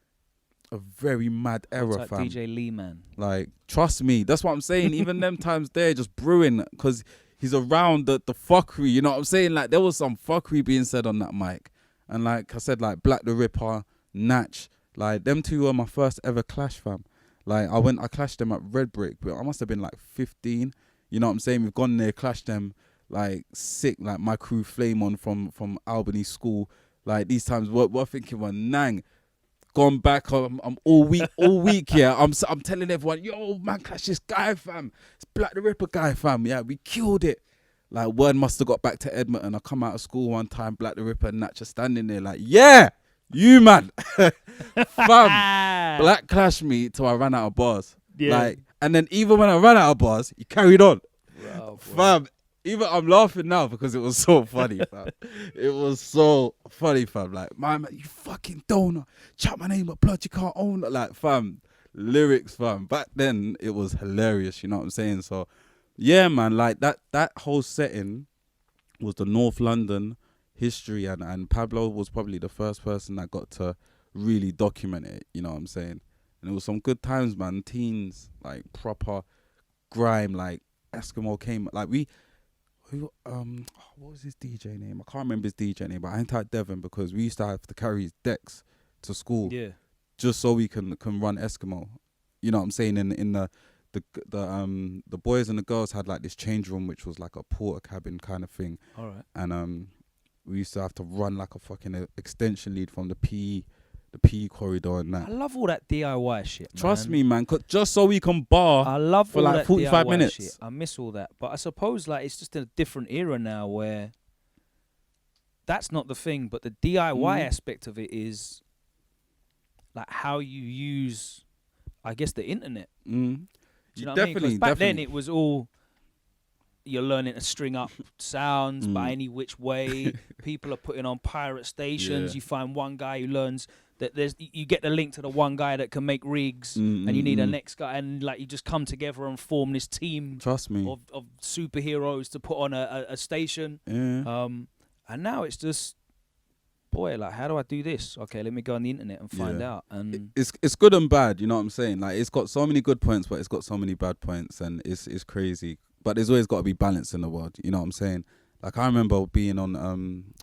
mad era, fam. DJ Lee, man. Like, trust me, that's what I'm saying. Even them times there, just brewing, because he's around the fuckery. You know what I'm saying? Like, there was some fuckery being said on that mic, and like I said, like Black the Ripper, Natch, like them two were my first ever clash, fam. Like, I clashed them at Red Brick, but I must have been like 15. You know what I'm saying? We've gone there, clashed them, like, sick. Like, my crew Flame On from Albany School. Like, these times we're thinking we're nang. Gone back, I'm all week, yeah. I'm telling everyone, yo, man, clash this guy, fam. It's Black the Ripper guy, fam. Yeah, we killed it. Like, word must have got back to Edmonton. I come out of school one time, Black the Ripper and Natcha standing there like, yeah, you, man. Fam, Black clashed me till I ran out of bars. Yeah. Like, and then even when I ran out of bars, he carried on. Wow, fam, even I'm laughing now because it was so funny, fam. It was so funny, fam. Like, man, you fucking donor. Chat my name up, blood, you can't own it. Like, fam, lyrics, fam. Back then, it was hilarious, you know what I'm saying? So, yeah, man, like, that whole setting was the North London history, and Pablo was probably the first person that got to really document it, you know what I'm saying? And it was some good times, man. Teens, like, proper grime, like, Eskimo came, like, what was his DJ name? I can't remember his DJ name, but I ain't typed Devon because we used to have to carry his decks to school. Yeah. just so we can run Eskimo. You know what I'm saying? In the boys and the girls had like this change room, which was like a porter cabin kind of thing. All right. And we used to have to run like a fucking extension lead from the PE corridor and that. I love all that DIY shit, man. Trust me, man. Just so we can bar I love for all like that 45 DIY minutes. shit. I miss all that. But I suppose like it's just in a different era now where that's not the thing, but the DIY aspect of it is like how you use, I guess, the internet. Do you know what I mean? 'Cause back then it was all, you're learning to string up sounds by any which way. People are putting on pirate stations. You find one guy who learns that you get the link to the one guy that can make rigs, and you need a next guy, and like you just come together and form this team. Trust me. Of superheroes to put on a station. Yeah. And now it's just, boy, like, how do I do this? Okay, let me go on the internet and find out. And it's good and bad, you know what I'm saying? Like, it's got so many good points, but it's got so many bad points, and it's crazy. But there's always got to be balance in the world, you know what I'm saying? Like, I remember being on,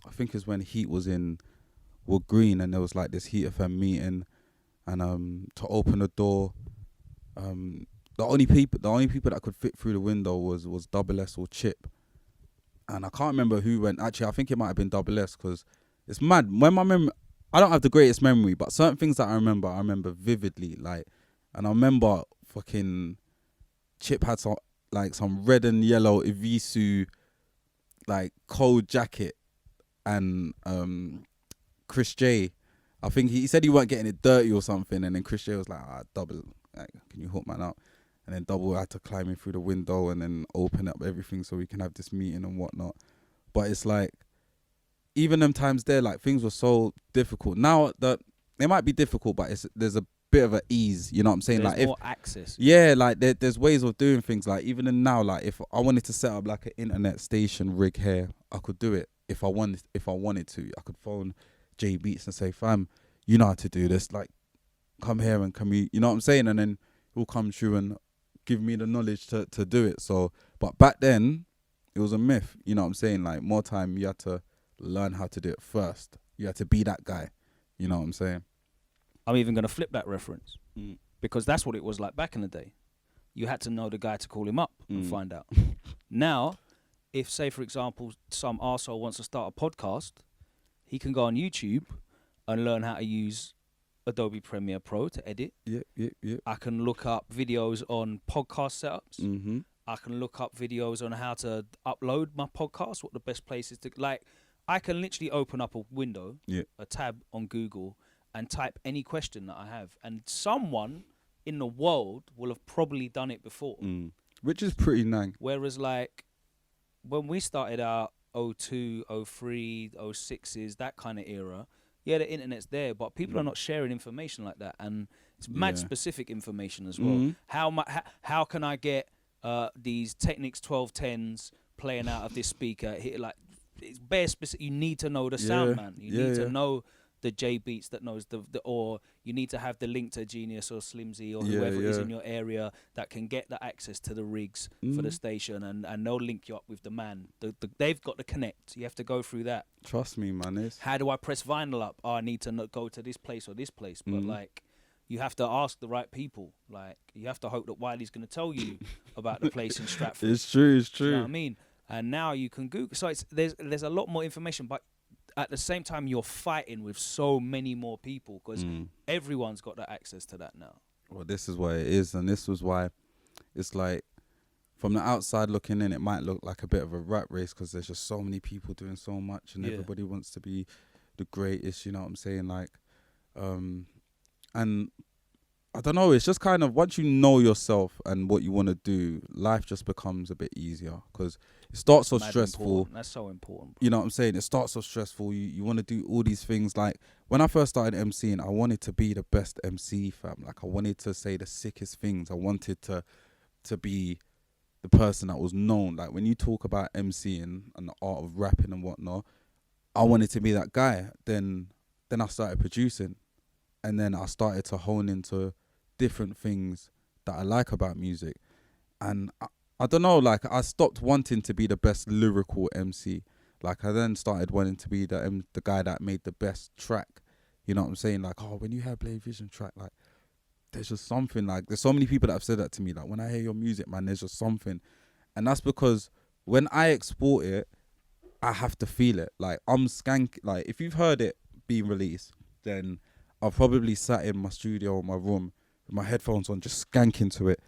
I think it's when Heat was in Wood Green, and there was like this Heat FM meeting, and to open the door, the only people that could fit through the window was Double S or Chip. And I can't remember who went. Actually, I think it might have been Double S, because it's mad. When my memory, I don't have the greatest memory, but certain things that I remember vividly. Like, and I remember fucking Chip had some red and yellow Evisu, like, cold jacket, and Chris J, I think he said he weren't getting it dirty or something, and then Chris J was like, Double, like, can you hook man up? And then Double had to climb in through the window and then open up everything so we can have this meeting and whatnot. But it's like, even them times there, like, things were so difficult. Now that they might be difficult, but there's a bit of an ease, you know what I'm saying? There's like, more access. Yeah, like there's ways of doing things. Like, even now, like, if I wanted to set up like an internet station rig here, I could do it. If I wanted to, I could phone J Beats and say, fam, you know how to do this. Like, come here and you know what I'm saying? And then he'll come through and give me the knowledge to do it. So, but back then, it was a myth. You know what I'm saying? Like, more time, you had to learn how to do it first. You had to be that guy. You know what I'm saying? I'm even going to flip that reference, because that's what it was like back in the day. You had to know the guy to call him up and find out. Now, if, say, for example, some arsehole wants to start a podcast, he can go on YouTube and learn how to use Adobe Premiere Pro to edit. Yeah. I can look up videos on podcast setups. I can look up videos on how to upload my podcast, what the best places to, like, I can literally open up a window, a tab on Google, and type any question that I have. And someone in the world will have probably done it before. Which is pretty nang. Whereas, like, when we started out, 02, 03, 06s, that kind of era, yeah, the internet's there, but people are not sharing information like that. And it's mad specific information as well. How can I get these Technics 1210s playing out of this speaker? Like, it's bare specific. You need to know the sound, man. You need to know the J Beats that knows or you need to have the link to Genius or Slimzy or whoever is in your area that can get the access to the rigs for the station, and they'll link you up with the man. They've got to connect. You have to go through that. Trust me, man. How do I press vinyl up? Oh, I need to go to this place or this place. But like, you have to ask the right people. Like, you have to hope that Wiley's going to tell you about the place in Stratford. It's true. You know what I mean? And now you can Google. So there's a lot more information, but at the same time, you're fighting with so many more people, because everyone's got the access to that now. Well, this is what it is, and this was why it's like, from the outside looking in, it might look like a bit of a rat race, because there's just so many people doing so much, and everybody wants to be the greatest, you know what I'm saying? Like, and I don't know, it's just kind of, once you know yourself and what you want to do, life just becomes a bit easier, because it starts so stressful. Important. That's so important, bro. You know what I'm saying? It starts so stressful. You want to do all these things. Like, when I first started MCing, I wanted to be the best MC, fam. Like, I wanted to say the sickest things. I wanted to be the person that was known. Like, when you talk about MCing and the art of rapping and whatnot, I wanted to be that guy. Then I started producing, and then I started to hone into different things that I like about music. And I don't know, like, I stopped wanting to be the best lyrical MC. Like, I then started wanting to be the guy that made the best track. You know what I'm saying? Like, oh, when you hear BLAY VISION track, like, there's just something. Like, there's so many people that have said that to me. Like, when I hear your music, man, there's just something. And that's because when I export it, I have to feel it. Like, I'm skank. Like, if you've heard it being released, then I've probably sat in my studio or my room with my headphones on, just skanking to it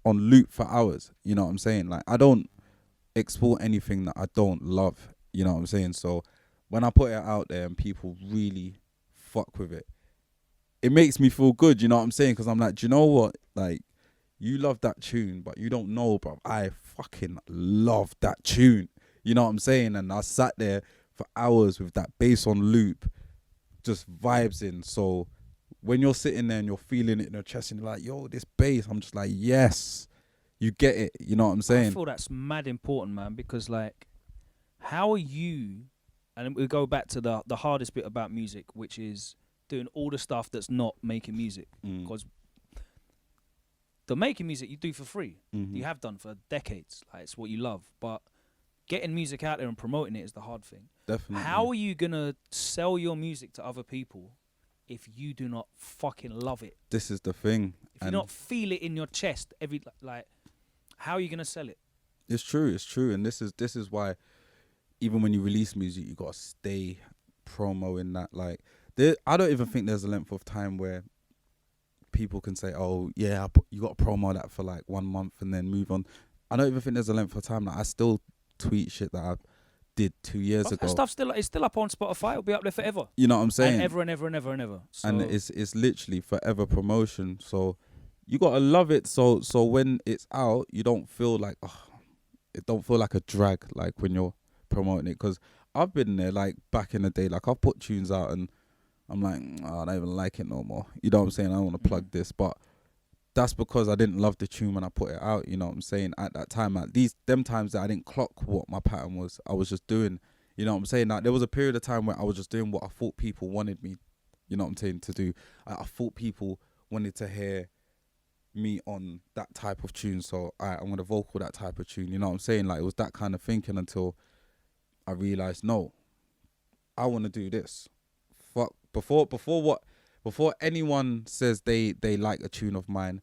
on loop for hours. You know what I'm saying? Like, I don't export anything that I don't love. You know what I'm saying? So when I put it out there and people really fuck with it, it makes me feel good. You know what I'm saying? Because I'm like, do you know what? Like, you love that tune, but you don't know, bro. I fucking love that tune. You know what I'm saying? And I sat there for hours with that bass on loop, just vibes in. So when you're sitting there and you're feeling it in your chest and you're like, yo, this bass, I'm just like, yes, you get it. You know what I'm saying? I feel that's mad important, man, because like, how are you, and we go back to the hardest bit about music, which is doing all the stuff that's not making music. Because the making music you do for free. You have done for decades. Like, it's what you love. But getting music out there and promoting it is the hard thing. Definitely. How are you going to sell your music to other people if you do not fucking love it? This is the thing. If you not feel it in your chest, like, how are you going to sell it? It's true. And this is why even when you release music, you got to stay promoing that. Like, I don't even think there's a length of time where people can say, oh, yeah, you got to promo that for like 1 month and then move on. I don't even think there's a length of time. Like, I still tweet shit that I did 2 years ago. That stuff it's still up on Spotify. It'll be up there forever. You know what I'm saying? And ever and ever and ever and ever. So and it's literally forever promotion. So you got to love it. So when it's out, you don't feel like, it don't feel like a drag, like when you're promoting it. Because I've been there, like, back in the day. Like, I've put tunes out and I'm like, I don't even like it no more. You know what I'm saying? I don't want to plug this. But that's because I didn't love the tune when I put it out. You know what I'm saying? At that time, at them times that I didn't clock what my pattern was, I was just doing, you know what I'm saying? Like, there was a period of time where I was just doing what I thought people wanted me, you know what I'm saying, to do. I thought people wanted to hear me on that type of tune. So I'm going to vocal that type of tune. You know what I'm saying? Like, it was that kind of thinking until I realized, no, I want to do this. Fuck, before anyone says they like a tune of mine,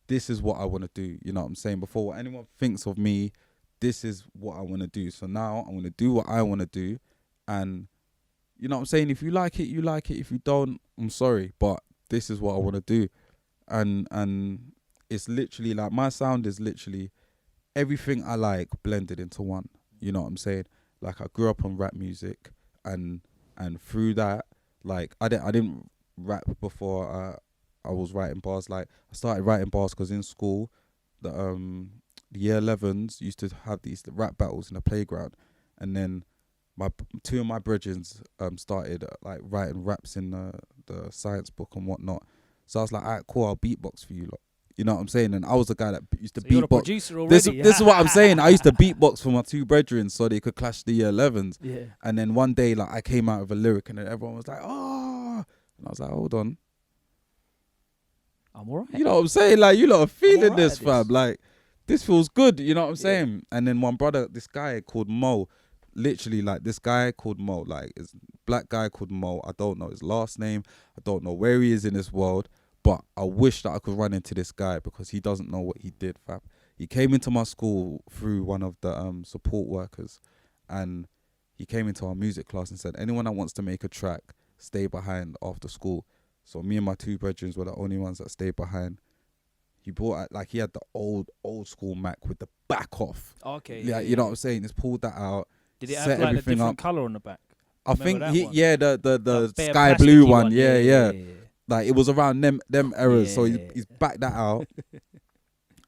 this is what I want to do. You know what I'm saying? Before what anyone thinks of me, this is what I want to do. So now I'm going to do what I want to do. And you know what I'm saying? If you like it, you like it. If you don't, I'm sorry. But this is what I want to do. And it's literally like, my sound is literally everything I like blended into one. You know what I'm saying? Like, I grew up on rap music and through that, like, I didn't rap before I was writing bars. Like, I started writing bars because in school, the year 11s used to have these rap battles in the playground, and then two of my brethrens started like writing raps in the science book and whatnot. So I was like, alright, cool, I'll beatbox for you lot. You know what I'm saying? And I was the guy that used to beatbox. You're a producer already. This is what I'm saying. I used to beatbox for my two brethren so they could clash the year 11s. Yeah. And then one day, like, I came out with a lyric and then everyone was like, oh. And I was like, hold on. I'm alright. You know what I'm saying? Like, you lot are feeling right this, at this. fam. Like, this feels good. You know what I'm saying? And then one brother, this guy called Mo, literally, like, this guy called Mo, like, this black guy called Mo. I don't know his last name. I don't know where he is in this world. But I wish that I could run into this guy because he doesn't know what he did, fam. He came into my school through one of the support workers, and he came into our music class and said, anyone that wants to make a track, stay behind after school. So me and my two brethren were the only ones that stayed behind. He bought, like, he had the old school Mac with the back off. Okay. Yeah, you know what I'm saying? He's pulled that out. Did it set have like a everything different up. colour on the back? I think Remember that one? the Bare sky blue plasticky one. Yeah. yeah. Like, it was around them errors. So Yeah. he's backed that out.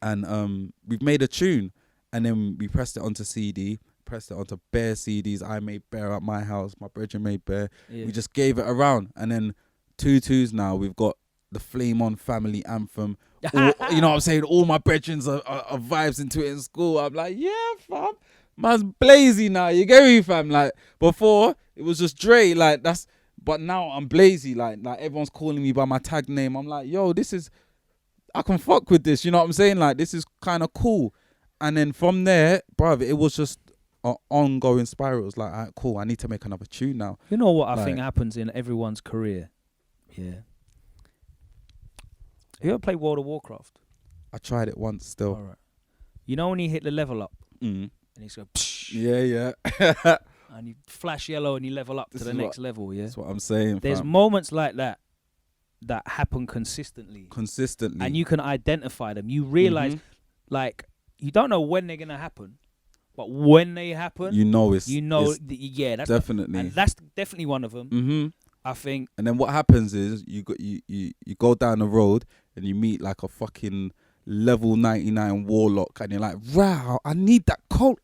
And we've made a tune. And then we pressed it onto CD, pressed it onto bare CDs. I made bare at my house. My brethren made bare. Yeah. We just gave it around. And then 2-2s now, we've got the Flame On family anthem. You know what I'm saying? All my brethren are vibes into it in school. I'm like, yeah, fam. Man's blazy now. You get me, fam? Like, before, it was just Dre. Like, that's... But now I'm blazy, like everyone's calling me by my tag name. I'm like, yo, I can fuck with this, you know what I'm saying? Like, this is kind of cool. And then from there, bruv, it was just an ongoing spiral. It's like, all right, cool, I need to make another tune now. You know what I Like- think happens in everyone's career? Yeah. You ever play World of Warcraft? I tried it once still. All right. You know when you hit the level up Mm. and you go, psh, Yeah. and you flash yellow and you level up This to the is next level, yeah? That's what I'm saying. There's fam. moments like that happen consistently. Consistently. And you can identify them. You realize, Mhm. like, you don't know when they're going to happen, but when they happen, You know it's yeah, that's definitely. and that's definitely one of them. Mm-hmm. I think. And then what happens is you go down the road and you meet like a fucking level 99 warlock, and you're like, wow, I need that cloak.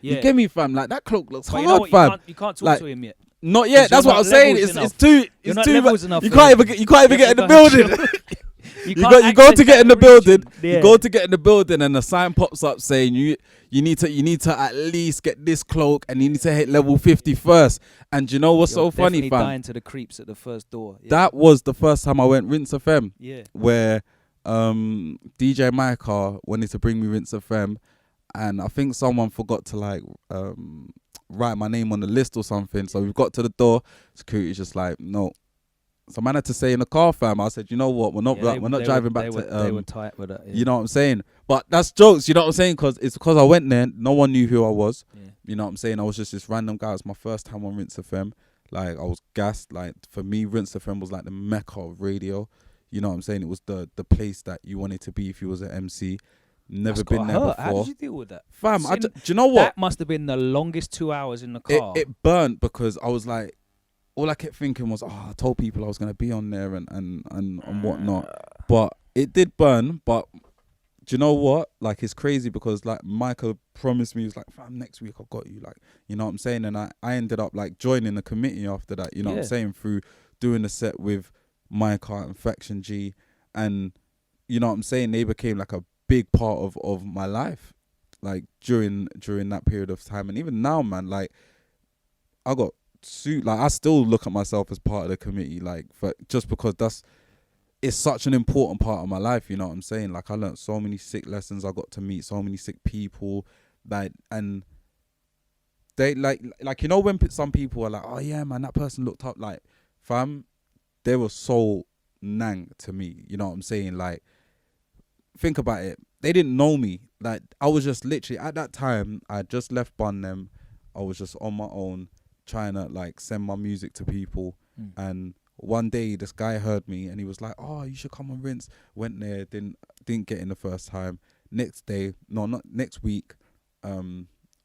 Yeah. You get me, fam? Like, that cloak looks But hard, you know what? fam. You can't talk Like, to him yet. Not yet. 'Cause That's you're what I'm not saying. levels It's enough. too. You're It's not too. levels enough You for can't them. even get in the building. You can't go to access get in the that building. region. You Yeah. go to get in the building, and the sign pops up saying you need to at least get this cloak, and you need to hit level 50 first. And you know what's You're so funny, definitely fam? dying to the creeps at the first door. Yeah. That was the first time I went Rinse FM, Yeah. where DJ Micah wanted to bring me Rinse FM, and I think someone forgot to like write my name on the list or something. So we got to the door, security's just like, no. So man had to say in the car, fam. I said, you know what, we're not driving back to. They were tight with that. Yeah. You know what I'm saying? But that's jokes. You know what I'm saying? Because I went there, no one knew who I was. Yeah. You know what I'm saying? I was just this random guy. It was my first time on Rinse FM. Like, I was gassed. Like, for me, Rinse FM was like the mecca of radio. You know what I'm saying? It was the place that you wanted to be if you was an MC. Never That's gotta been there hurt. before. How did you deal with that? Fam, Sitting- do you know what? That must have been the longest 2 hours in the car. It burnt because I was like, all I kept thinking was, I told people I was going to be on there and whatnot. But it did burn. But do you know what? Like, it's crazy because, like, Michael promised me, he was like, fam, next week I've got you. Like, you know what I'm saying? And I ended up, like, joining the committee after that, you know what I'm saying? Through doing the set with Micah and Faction G. And, you know what I'm saying? They became, like, a big part of my life, like, during that period of time. And even now, man, like, I got I still look at myself as part of the committee, like, just because it's such an important part of my life, you know what I'm saying? Like, I learned so many sick lessons, I got to meet so many sick people, like, and they like you know when some people are like, oh yeah, man, that person looked up, like, fam, they were so nang to me, you know what I'm saying? Like, think about it, they didn't know me, like, I was just literally, at that time, I just left Bun them, I was just on my own, trying to like send my music to people. And one day this guy heard me and he was like, oh, you should come on Rinse. Went there, didn't get in the first time. Next week, I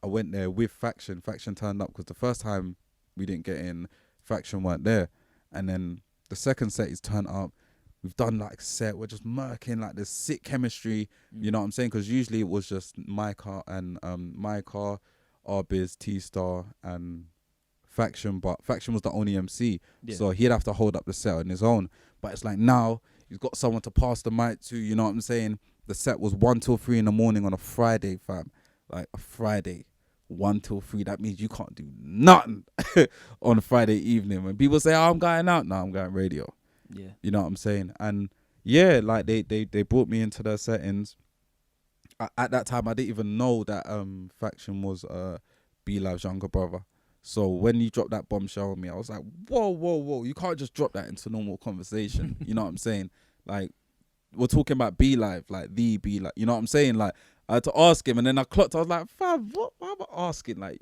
went there with Faction turned up because the first time we didn't get in, Faction weren't there. And then the second set is turned up, we've done like set, we're just murking, like there's sick chemistry, you know what I'm saying? Because usually it was just Micah and Micah, Arbiz, T-Star and Faction, but Faction was the only MC, so he'd have to hold up the set on his own. But it's like now he's got someone to pass the mic to, you know what I'm saying? The set was 1 till 3 in the morning on a Friday, fam. Like a Friday, 1 till 3. That means you can't do nothing on a Friday evening. When people say, oh, I'm going out, no, I'm going radio. Yeah. You know what I'm saying? And yeah, like they brought me into their settings. At that time, I didn't even know that Faction was B-Live's younger brother. So when you dropped that bombshell on me, I was like, whoa. You can't just drop that into normal conversation. You know what I'm saying? Like, we're talking about B-Live, like the B-Live. You know what I'm saying? Like, I had to ask him, and then I clocked. I was like, fam, why am I asking? Like,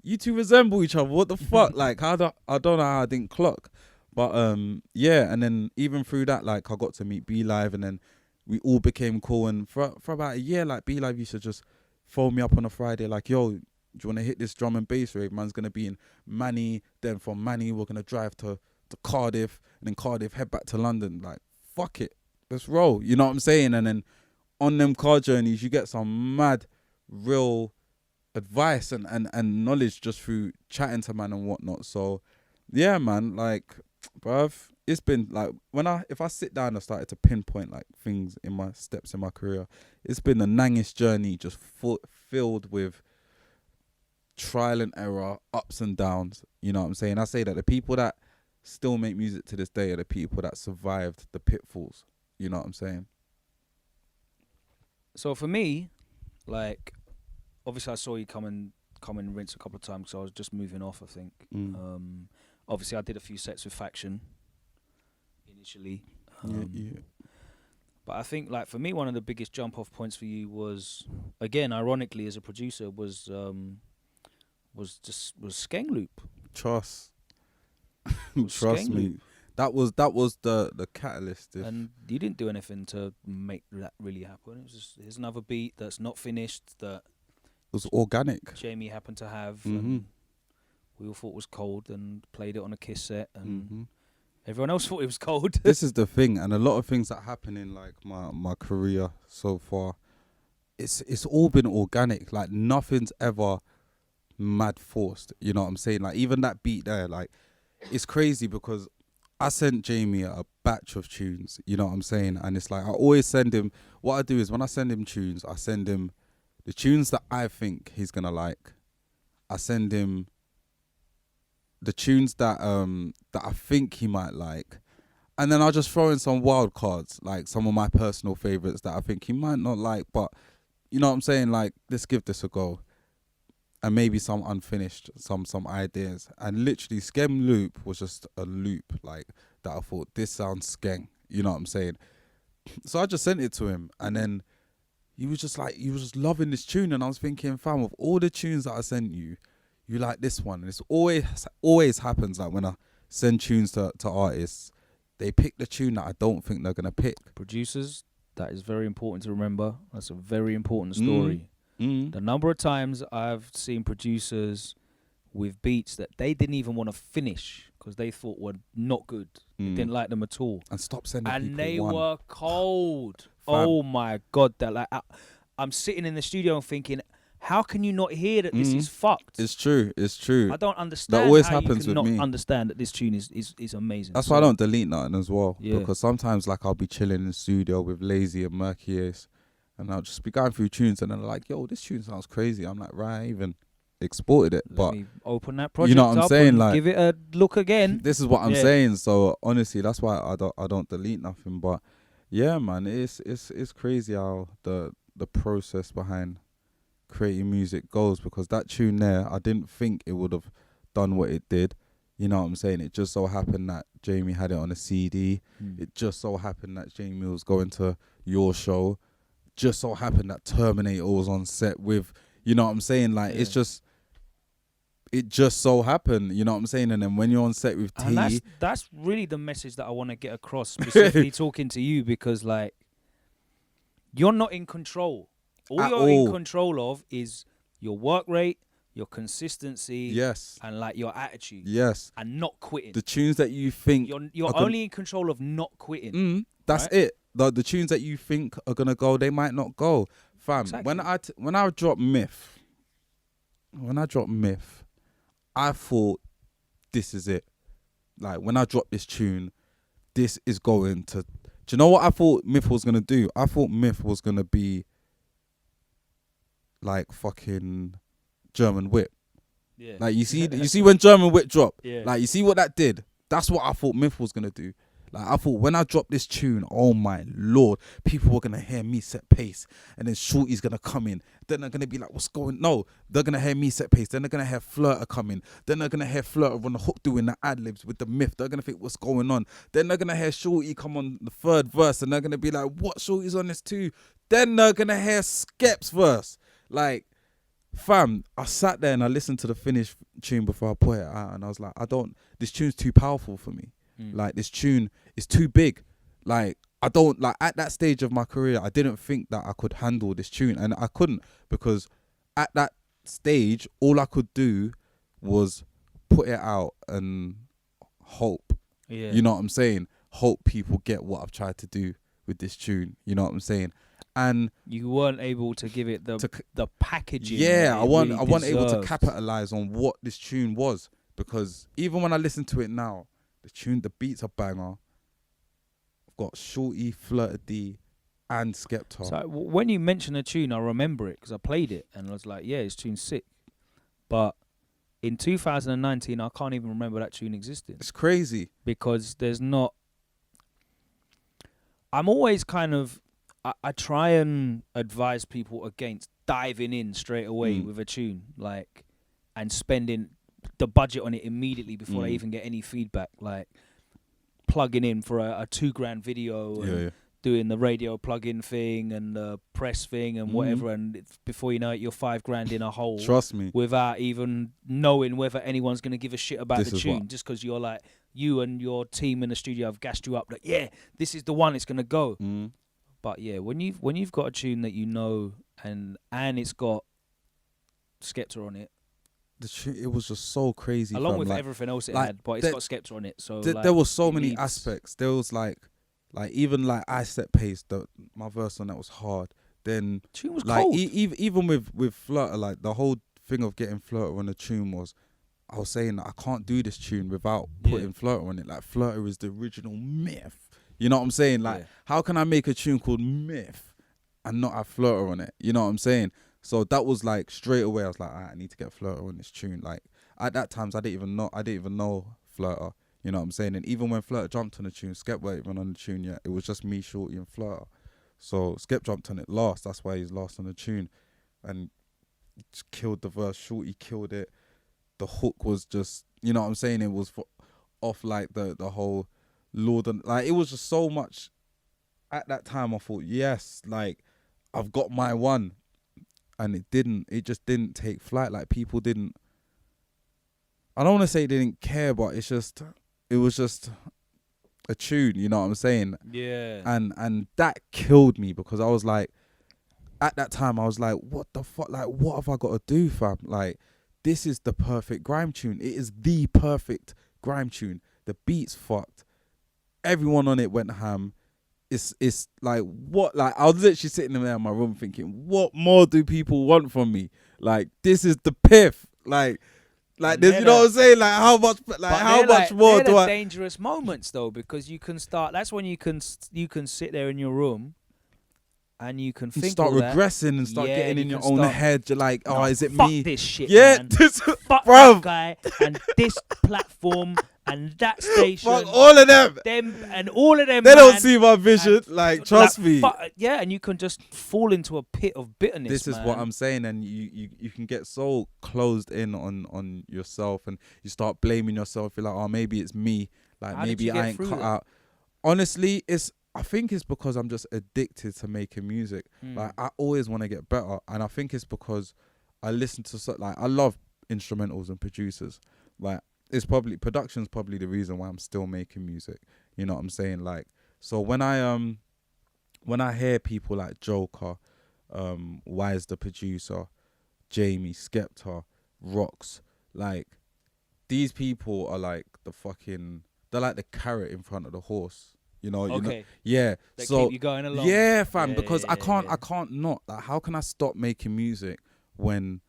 you two resemble each other. What the fuck? Like, I don't know how I didn't clock. But, yeah. And then even through that, like, I got to meet B-Live, and then we all became cool. And for about a year, like, B-Live used to just phone me up on a Friday, like, yo, do you want to hit this drum and bass rave? Man's going to be in Manny. Then from Manny, we're going to drive to Cardiff. And then Cardiff, head back to London. Like, fuck it. Let's roll. You know what I'm saying? And then on them car journeys, you get some mad, real advice and knowledge just through chatting to man and whatnot. So, yeah, man. Like, bruv, it's been like, if I sit down and started to pinpoint like things in my steps in my career, it's been the nangest journey just filled with trial and error, ups and downs. You know what I'm saying? I say that the people that still make music to this day are the people that survived the pitfalls. You know what I'm saying? So for me, like, obviously I saw you come come in rinse a couple of times because I was just moving off, I think. Mm. Obviously, I did a few sets with Faction initially. Yeah. But I think, like, for me, one of the biggest jump-off points for you was, again, ironically, as a producer, was Skeng Loop. Trust Skeng me. Loop. That was the catalyst. And you didn't do anything to make that really happen. It was just, here's another beat that's not finished that It was organic. Jamie happened to have, Mhm. and we all thought was cold, and played it on a Kiss set, and Mhm. everyone else thought it was cold. This is the thing, and a lot of things that happen in like my career so far, it's all been organic. Like nothing's ever mad forced. You know what I'm saying? Like even that beat there, like it's crazy because I sent Jamie a batch of tunes. You know what I'm saying? And it's like I always send him. What I do is when I send him tunes, I send him the tunes that I think he's gonna like. I send him the tunes that I think he might like, and then I'll just throw in some wild cards, like some of my personal favorites that I think he might not like, but you know what I'm saying, like let's give this a go, and maybe some unfinished, some ideas, and literally Skeng Loop was just a loop like that. I thought this sounds skeng, you know what I'm saying, so I just sent it to him, and then he was just loving this tune, and I was thinking, fam, of all the tunes that I sent you, you like this one. And it's always happens like when I send tunes to artists, they pick the tune that I don't think they're gonna pick. Producers, that is very important to remember. That's a very important story. The number of times I've seen producers with beats that they didn't even want to finish because they thought were not good. They didn't like them at all. And stop sending and people they one. were cold. Oh my God. That like I'm sitting in the studio and thinking, how can you not hear that this is fucked? It's true. I don't understand. That always how happens you with can me. not understand that this tune is amazing. That's why I don't delete nothing as well. Yeah. Because sometimes like I'll be chilling in the studio with Lazy and Murky Ace, and I'll just be going through tunes, and then they're like, yo, this tune sounds crazy. I'm like, right, I even exported it. Let me open that project know what I'm up saying? and Like, give it a look again. This is what I'm saying. So honestly, that's why I don't delete nothing. But yeah, man, it's crazy how the process behind creating music goes, because that tune there, I didn't think it would have done what it did. You know what I'm saying? It just so happened that Jamie had it on a CD. It just so happened that Jamie was going to your show. Just so happened that Terminator was on set with, you know what I'm saying? Like, it just so happened, you know what I'm saying? And then when you're on set with T... And that's really the message that I want to get across, specifically talking to you, because, like, you're not in control. All you're in control of is your work rate, your consistency, yes, and like your attitude, yes, and not quitting. The tunes that you think you're only in control of not quitting. That's right? it. The tunes that you think are gonna go, they might not go, fam. Exactly. When I dropped Myth, I thought this is it. Like when I dropped this tune, this is going to. Do you know what I thought Myth was gonna do? I thought Myth was gonna be like fucking German Whip. Yeah. Like you see when German Whip dropped. Yeah. Like you see what that did. That's what I thought Myth was gonna do. Like I thought when I dropped this tune, oh my lord, people were gonna hear me set pace, and then Shorty's gonna come in. Then they're gonna be like, what's going? No, they're gonna hear me set pace. Then they're gonna hear Flirter coming. Then they're gonna hear Flirter on the hook doing the ad libs with the Myth. They're gonna think what's going on. Then they're gonna hear Shorty come on the third verse, and they're gonna be like, what? Shorty's on this too. Then they're gonna hear Skep's verse. Like, fam, I sat there and I listened to the finished tune before I put it out, and I was like, this tune's too powerful for me. Like, this tune is too big. Like, I don't, like, at that stage of my career, I didn't think that I could handle this tune, and I couldn't, because at that stage, all I could do was put it out and hope. Yeah. You know what I'm saying? Hope people get what I've tried to do with this tune. You know what I'm saying? And you weren't able to give it the packaging. Yeah, I wasn't able to deserved. capitalize on what this tune was, because even when I listen to it now, the beats are banger. I've got Shorty, Flirter D, and Skepta. So when you mention a tune, I remember it because I played it and I was like, yeah, this tune's sick. But in 2019, I can't even remember that tune existing. It's crazy because there's not. I'm always kind of. I try and advise people against diving in straight away with a tune. Like, and spending the budget on it immediately before they even get any feedback, like plugging in for a $2,000 video and doing the radio plug-in thing and the press thing and whatever, and before you know it, you're $5,000 in a hole. Trust me. Without even knowing whether anyone's going to give a shit about the tune, just because you're like, you and your team in the studio have gassed you up, like, yeah, this is the one, it's going to go. But yeah, when you've got a tune that you know and it's got Skepta on it, it was just so crazy. Along with everything else it had, but it's got Skepta on it. So there was so many aspects. There was like even like I Set Pace, my verse on that was hard. Then tune was like cold. Even with Flirter, like the whole thing of getting Flirter on the tune was, I was saying that I can't do this tune without putting Flirter on it. Like Flirter is the original myth. You know what I'm saying? Like how can I make a tune called Myth and not have Flirter on it? You know what I'm saying? So that was like straight away. I was like, I need to get Flirter on this tune. Like at that times, I didn't even know Flirter. You know what I'm saying? And even when Flirter jumped on the tune, Skep wasn't even on the tune yet. It was just me, Shorty, and Flirter. So Skep jumped on it last. That's why he's last on the tune, and just killed the verse. Shorty killed it. The hook was just, you know what I'm saying? It was off like the whole Lord, and like it was just so much. At that time, I thought, yes, like I've got my one. And it just didn't take flight. Like people didn't, I don't want to say they didn't care, but it was just a tune, you know what I'm saying? Yeah. And that killed me, because I was like, at that time I was like, what the fuck? Like, what have I got to do, fam? Like, this is the perfect grime tune. It is the perfect grime tune. The beat's fucked. Everyone on it went ham. It's like, what? Like, I was literally sitting there in my room thinking, what more do people want from me? Like, this is the piff. Like this, you know what I'm saying? Like, how much more do I? Dangerous moments though, because you can start. That's when you can sit there in your room, and you can think start all regressing and start getting in your own head. You're like, oh, is it fuck me? This shit, yeah, man. this fuck bruv. that guy and this platform and that station. Fuck all of them. And all of them. They don't see my vision. Like, trust me. Yeah, and you can just fall into a pit of bitterness. This is what I'm saying, and you can get so closed in on yourself, and you start blaming yourself. You're like, oh, maybe it's me. Like, maybe I ain't cut out. Honestly, I think it's because I'm just addicted to making music. Like, I always want to get better, and I think it's because I listen to I love instrumentals and producers. Like, production's probably the reason why I'm still making music. You know what I'm saying? Like, so when I hear people like Joker, Wise the producer, Jamie, Skepta, Rocks, like, these people are like they're like the carrot in front of the horse. You know, yeah. They so keep you going along. Yeah, fam. Because I can't not. Like, how can I stop making music when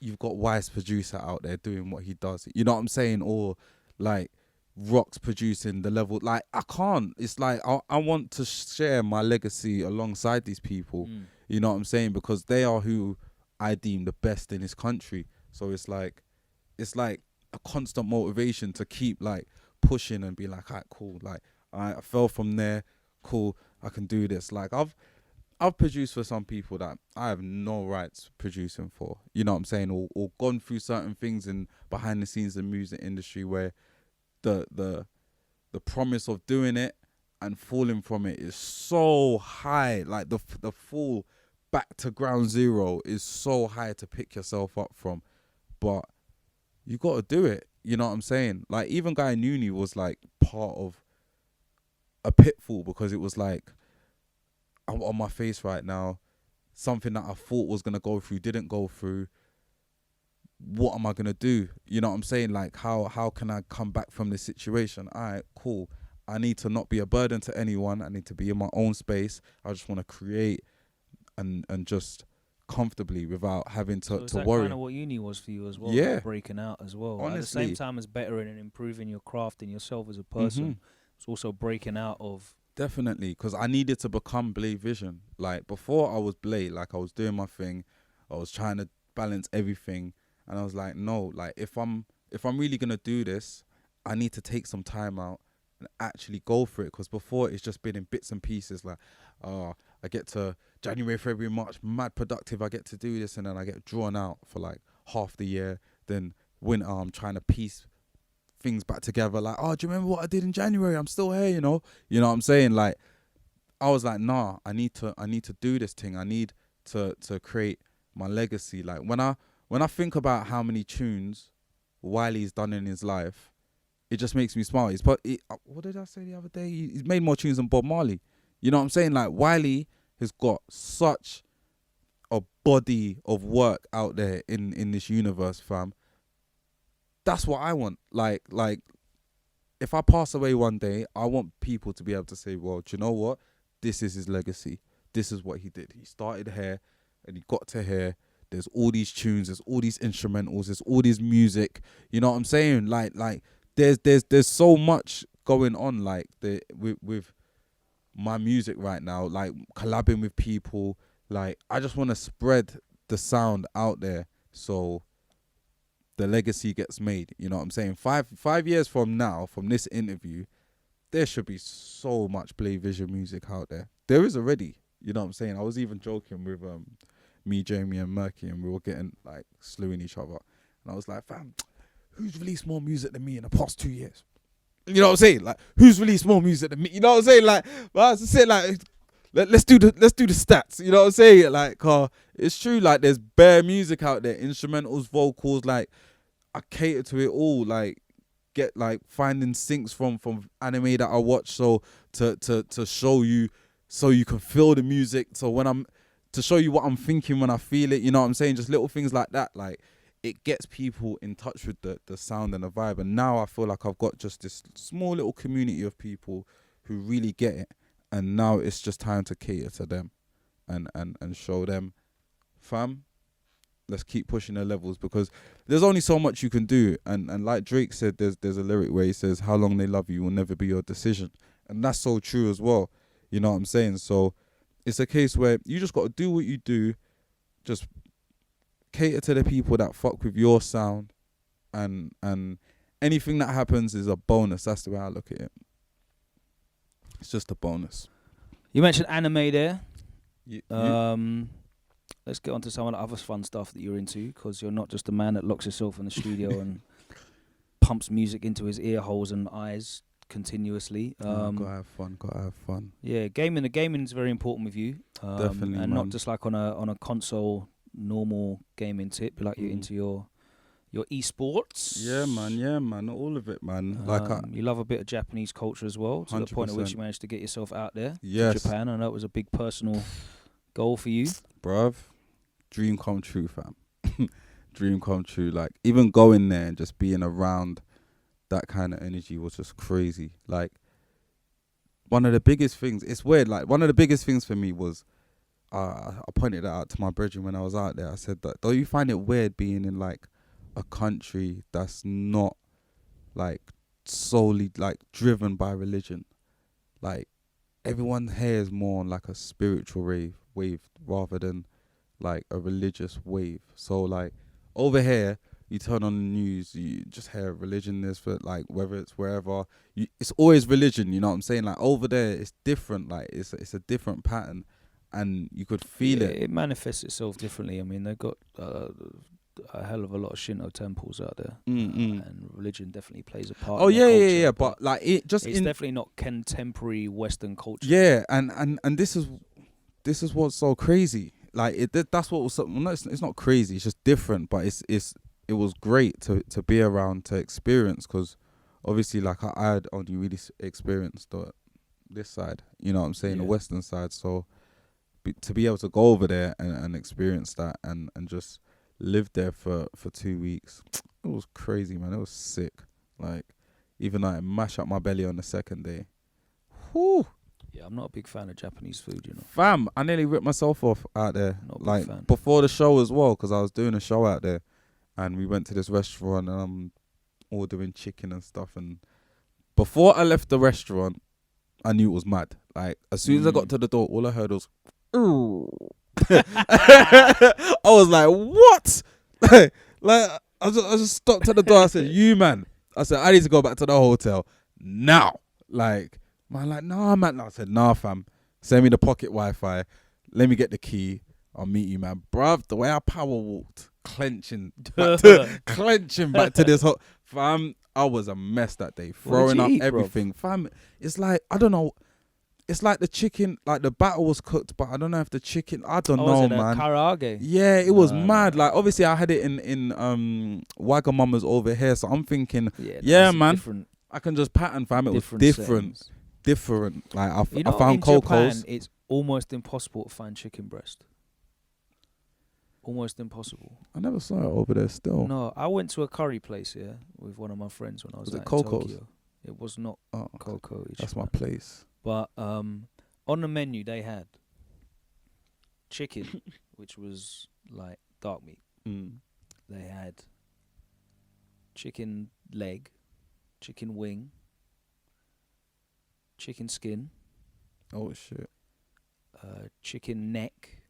you've got Wise producer out there doing what he does? You know what I'm saying? Or like Rocks producing the level. Like, I can't. It's like I want to share my legacy alongside these people. You know what I'm saying? Because they are who I deem the best in this country. So it's like a constant motivation to keep like pushing and be like, alright, cool. Like, I fell from there. Cool, I can do this. Like, I've produced for some people that I have no rights producing for. You know what I'm saying? Or gone through certain things in behind the scenes of the music industry where the promise of doing it and falling from it is so high. Like, the fall back to ground zero is so high to pick yourself up from. But you got to do it. You know what I'm saying? Like, even Guy Nooney was like part of a pitfall, because it was like, I'm on my face right now. Something that I thought was going to go through didn't go through. What am I going to do? You know what I'm saying? Like, how can I come back from this situation? All right, cool. I need to not be a burden to anyone. I need to be in my own space. I just want to create and just comfortably without having to worry. That kind of what uni was for you as well? Yeah. Like breaking out as well. Honestly. At the same time as bettering and improving your craft and yourself as a person, it's also breaking out of... Definitely, because I needed to become BLAY Vision. Like, before I was BLAY, like, I was doing my thing. I was trying to balance everything. And I was like, no, like, if I'm really going to do this, I need to take some time out and actually go for it. Because before, it's just been in bits and pieces. Like, I get to January, February, March, mad productive. I get to do this, and then I get drawn out for like half the year. Then winter, I'm trying to piece things back together. Like, oh, do you remember what I did in January? I'm still here, you know. You know what I'm saying? Like, I was like, nah, I need to do this thing. I need to create my legacy. Like when I think about how many tunes Wiley's done in his life, it just makes me smile. What did I say the other day? He's made more tunes than Bob Marley. You know what I'm saying? Like Wiley has got such a body of work out there in this universe, fam. That's what I want. Like if I pass away one day, I want people to be able to say, well, do you know what? This is his legacy. This is what he did. He started here and he got to here. There's all these tunes, there's all these instrumentals, there's all this music. You know what I'm saying? Like there's so much going on like with my music right now, like collabing with people. Like I just want to spread the sound out there so the legacy gets made. You know what I'm saying? Five years from now, from this interview, there should be so much BLAY VISION music out there. There is already. You know what I'm saying? I was even joking with me, Jamie, and Murky, and we were getting like slewing each other. And I was like, fam, who's released more music than me in the past 2 years? You know what I'm saying? Like, who's released more music than me? You know what I'm saying? Like, but I was saying, like, let's do the stats. You know what I'm saying? Like, it's true. Like, there's bare music out there, instrumentals, vocals. Like, I cater to it all. Like, get like finding syncs from anime that I watch, so to show you, so you can feel the music. So to show you what I'm thinking when I feel it. You know what I'm saying? Just little things like that. Like, it gets people in touch with the sound and the vibe. And now I feel like I've got just this small little community of people who really get it. And now it's just time to cater to them and show them, fam, let's keep pushing the levels, because there's only so much you can do. And like Drake said, there's a lyric where he says, how long they love you will never be your decision. And that's so true as well. You know what I'm saying? So it's a case where you just got to do what you do. Just cater to the people that fuck with your sound, and anything that happens is a bonus. That's the way I look at it. It's just a bonus. You mentioned anime there. Let's get on to some of the other fun stuff that you're into, because you're not just a man that locks himself in the studio and pumps music into his ear holes and eyes continuously. Gotta have fun. Yeah, gaming is very important with you. Definitely, and man. not just like on a console normal gaming tip, but like you're into your esports. Yeah, man, all of it, man. You love a bit of Japanese culture as well, to the point at which 100%. you managed to get yourself out there Yes. to Japan. I know it was a big personal goal for you. Bruv, dream come true, fam. Dream come true. Like, even going there and just being around that kind of energy was just crazy. Like, one of the biggest things, it's weird, like, one of the biggest things for me was, I pointed that out to my brethren when I was out there. I said that, don't you find it weird being in, like, a country that's not, like, solely, like, driven by religion? Like, everyone here is more on, like, a spiritual wave rather than, like, a religious wave. So, like, over here, you turn on the news, you just hear religion is for, like, whether it's wherever, it's always religion, you know what I'm saying? Like, over there, it's different, like, it's a different pattern, and you could feel it. It manifests itself differently. I mean, they've got a hell of a lot of Shinto temples out there, and religion definitely plays a part. Oh, in their culture, yeah, but, like, it's definitely not contemporary Western culture. Yeah, and this is what's so crazy. Like, that's what was so, well, no, it's not crazy, it's just different, but it was great to be around, to experience, because obviously, like, I had only really experienced this side, you know what I'm saying, the Western side. So to be able to go over there and experience that and just live there for 2 weeks, it was crazy, man. It was sick. Like, even though I mash up my belly on the second day, whew. Yeah, I'm not a big fan of Japanese food, you know. Fam, I nearly ripped myself off out there. Not a big Like, fan. before the show as well, because I was doing a show out there, and we went to this restaurant, and I'm ordering chicken and stuff. And before I left the restaurant, I knew it was mad. Like, as soon as I got to the door, all I heard was, ooh. I was like, what? Like, I just stopped at the door. I said, you, man. I said, I need to go back to the hotel now. Like, man, like, nah, man. I said, nah, fam. Send me the pocket Wi-Fi. Let me get the key. I'll meet you, man. Bruv, the way I power walked, clenching back to this hot fam. I was a mess that day, throwing up everything, fam. It's like, I don't know. It's like the chicken, like the batter was cooked, but I don't know if the chicken. I don't know, was it man. Karaage? Yeah, it was mad. Like obviously, I had it in Wagamama's over here, so I'm thinking, yeah, man, I can just pattern, fam. It was different. Like I found Coco's. Japan, it's almost impossible to find chicken breast. Almost impossible. I never saw it over there. Still, no. I went to a curry place here with one of my friends when I was it in Coco's? Tokyo. It was not Coco. That's my place. But on the menu they had chicken, which was like dark meat. They had chicken leg, chicken wing, chicken skin. Oh shit. Chicken neck,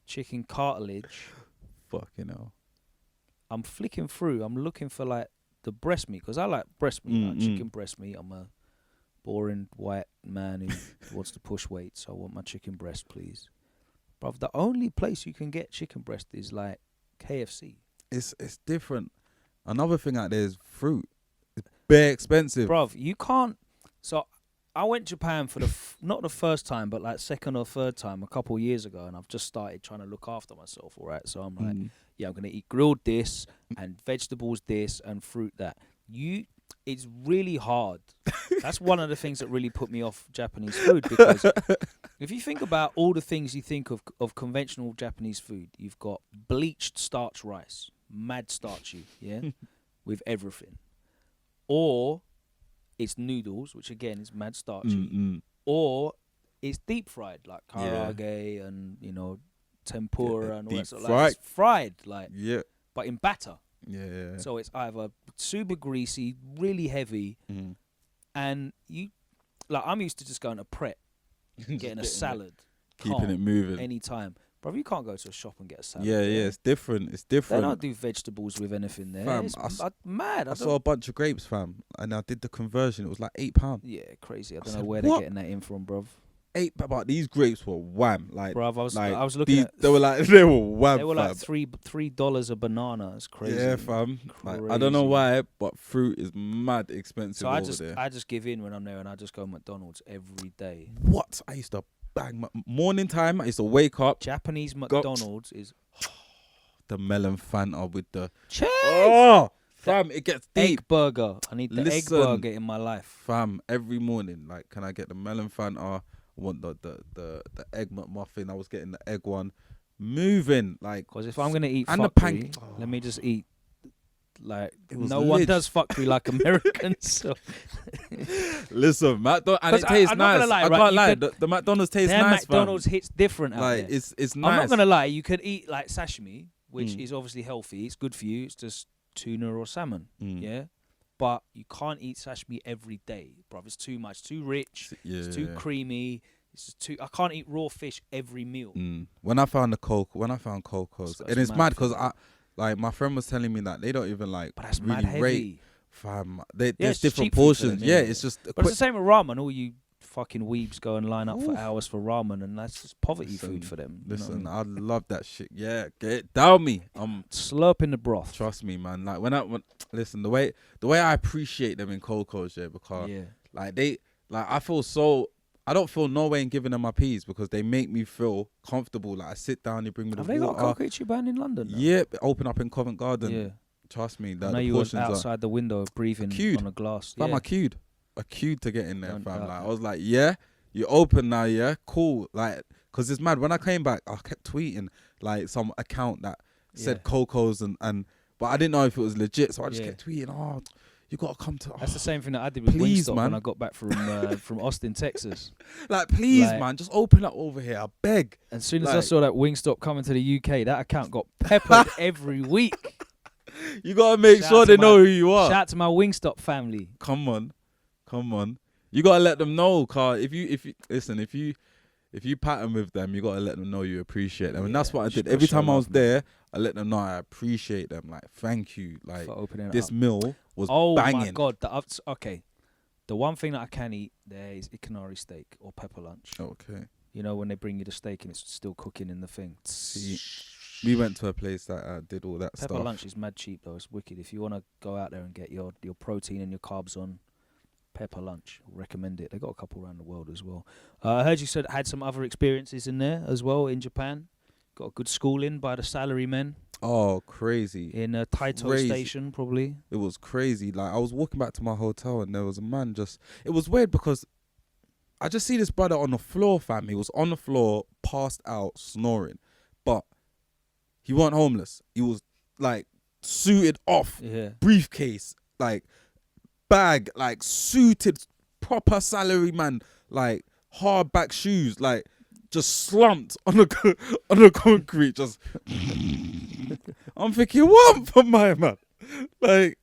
chicken cartilage. Fucking hell. I'm flicking through. I'm looking for like the breast meat because I like breast meat, like chicken breast meat. I'm a boring white man who wants to push weight, so I want my chicken breast, please. Bruv, the only place you can get chicken breast is like KFC. It's different. Another thing out there is fruit. It's bare expensive. Bruv, you can't. So I went to Japan for not the first time, but like second or third time a couple of years ago, and I've just started trying to look after myself, all right? So I'm like, yeah, I'm going to eat grilled this and vegetables this and fruit that. It's really hard. That's one of the things that really put me off Japanese food, because if you think about all the things you think of conventional Japanese food, you've got bleached starch rice, mad starchy, yeah, with everything. Or it's noodles, which again is mad starchy. Or it's deep fried, like karaage and, you know, tempura and all that sort of like, it's fried, like, but in batter. Yeah. So it's either super greasy, really heavy, and I'm used to just going to Pret, getting a salad, keeping it moving anytime. Bro, you can't go to a shop and get a salad. Yeah, it's different. It's different. They don't do vegetables with anything there. Fam, it's mad. I saw a bunch of grapes, fam, and I did the conversion. It was like £8. Yeah, crazy. I don't know where they're getting that in from, bruv. But these grapes were wham. Like, bruv, I was looking at. They were wham. They were like $3 a banana. It's crazy. Yeah, fam. Like, I don't know why, but fruit is mad expensive over there. I just give in when I'm there, and I just go to McDonald's every day. What? I used to bang morning time. I used to wake up. Japanese McDonald's is the melon Fanta with the cheese. Oh, fam, it gets deep. Egg burger. I need the egg burger in my life, fam. Every morning, like, can I get the melon Fanta? I want the egg McMuffin. I was getting the egg one. Moving, like, because if I'm gonna eat and fuckery, let me just eat. Like, no one does fuckery like Americans. So. Listen, McDonald's, and it tastes nice. I can't lie. The McDonald's tastes nice. McDonald's hits different out like, there. It's nice. I'm not gonna lie. You could eat like sashimi, which is obviously healthy. It's good for you. It's just tuna or salmon. Yeah. But you can't eat sashimi every day, bruv. It's too much, too rich. It's too creamy. It's just too. I can't eat raw fish every meal. When I found Coco's, and it's mad because my friend was telling me that they don't even like. But that's really mad heavy. Rate, fam. There's different them, portions. It's just. But it's the same with ramen. All you fucking weebs go and line up for hours for ramen, and that's just poverty food for them. Listen, I love that shit. Yeah, get it down me. I'm slurping the broth. Trust me, man. Like when listen, the way I appreciate them in Coco's, because like I don't feel no way in giving them my peas because they make me feel comfortable. Like I sit down, they bring me the water. Have they got Coco Ichiban in London now? Yeah, open up in Covent Garden. Yeah. Trust me. I know you were outside the window breathing on a glass. Fam, I queued to get in there, fam. Like I was like, yeah, you open now, yeah, cool. Like, cause it's mad. When I came back, I kept tweeting like some account that said Coco's and but I didn't know if it was legit, so I just kept tweeting, oh, you gotta come to. That's the same thing that I did with Wingstop when I got back from Austin, Texas. Like, please, man, just open up over here. I beg. As soon as I saw that Wingstop coming to the UK, that account got peppered every week. You gotta make sure they know who you are. Shout out to my Wingstop family. Come on. You gotta let them know, car. If you pattern with them, you gotta let them know you appreciate them, and that's what I did. Every time I was there, I let them know I appreciate them. Like, thank you. Like, for opening this meal was Oh banging. my god! Okay, the one thing that I can eat there is ikanari steak or pepper lunch. Okay. You know when they bring you the steak and it's still cooking in the thing. We went to a place that did all that Pepper stuff. lunch is mad cheap though. It's wicked. If you want to go out there and get your protein and your carbs on, Pepper lunch, recommend it. They got a couple around the world as well. I heard you said had some other experiences in there as well in Japan. Got a good schooling by the salarymen. Oh, crazy. In a Taito station, probably. It was crazy. Like, I was walking back to my hotel and there was a man it was weird because I just see this brother on the floor, fam. He was on the floor, passed out, snoring. But he wasn't homeless. He was, like, suited off. Yeah. Briefcase, like, bag, like, suited, proper salary man, like, hardback shoes, like, just slumped on the concrete, just... I'm thinking, what for my man? Like,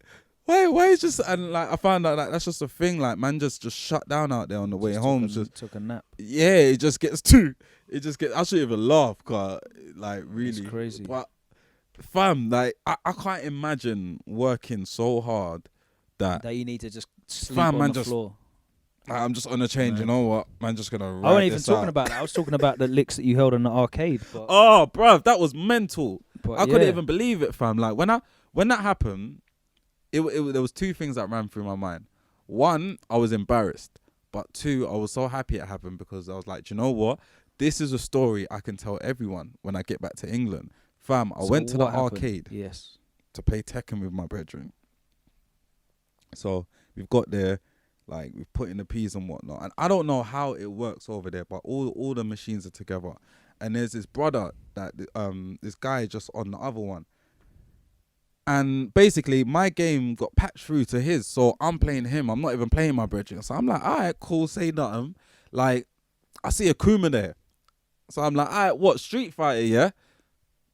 why is just... And, like, I found out, like, that's just a thing. Like, man just shut down out there on the way home. Took a nap. Yeah, it just gets too... I shouldn't even laugh, cause, like, really... It's crazy. But, fam, like, I can't imagine working so hard that you need to just sleep fam, on the floor. I'm just on the chain. You know what? Man, just gonna ride I wasn't even this talking out. about that. I was talking about the licks that you held in the arcade. But, Oh, bruv, that was mental. but I couldn't even believe it, fam. Like, when that happened, there was two things that ran through my mind. One, I was embarrassed. But two, I was so happy it happened because I was like, do you know what? This is a story I can tell everyone when I get back to England. Fam, I went to the arcade to play Tekken with my brethren. So we've got there, like, we've put in the peas and whatnot. And I don't know how it works over there, but all the machines are together. And there's this brother that, this guy just on the other one. And basically, my game got patched through to his. So I'm playing him. I'm not even playing my brethren. So I'm like, all right, cool, say nothing. Like, I see a Kuma there. So I'm like, all right, what, Street Fighter, yeah?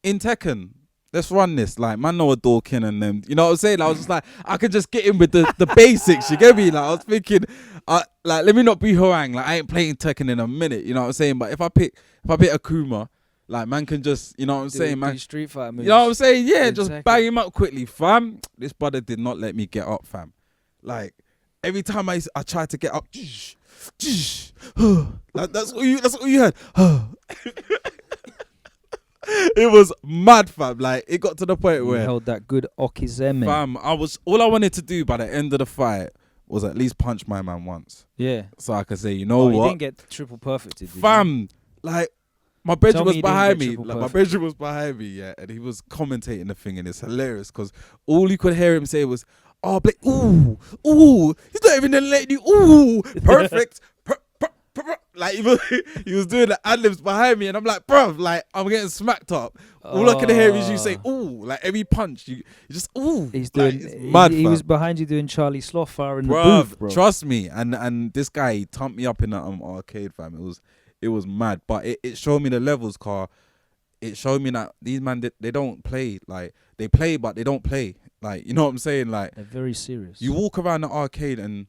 In Tekken. Let's run this. Like, man know a Dorkin and them. You know what I'm saying? I was just like, I could just get in with the basics. You get me? Like, I was thinking, like, let me not be harangue. Like, I ain't playing Tekken in a minute. You know what I'm saying? But if I pick Akuma, like, man can just, you know what I'm saying, man. Street Fighter moves. You know what I'm saying? Yeah, Just bang him up quickly, fam. This brother did not let me get up, fam. Like, every time I tried to get up, like, that's all you heard. It was mad, fam. Like, it got to the point where held that good okizeme. fam, all I wanted to do by the end of the fight was at least punch my man once. Yeah. So I could say, you know what? You didn't get triple perfected, did fam, you? like, my brethren was behind me. Like, My brethren was behind me, yeah, and he was commentating the thing, and it's hilarious because all you could hear him say was, "Oh, Blake, ooh, he's not even letting you, ooh, perfect." Like, he was doing the ad-libs behind me, and I'm like, bruv, like, I'm getting smacked up. All I can hear is you say, ooh, like, every punch, you just, ooh. He's like, doing, it's mad, he was behind you doing Charlie Sloth fire in the booth, bro. Trust me, and this guy, he thumped me up in that arcade, fam. It was mad, but it showed me the levels, car. It showed me that these man, they don't play, like, they play, but they don't play. Like, you know what I'm saying? Like, they're very serious. You walk around the arcade and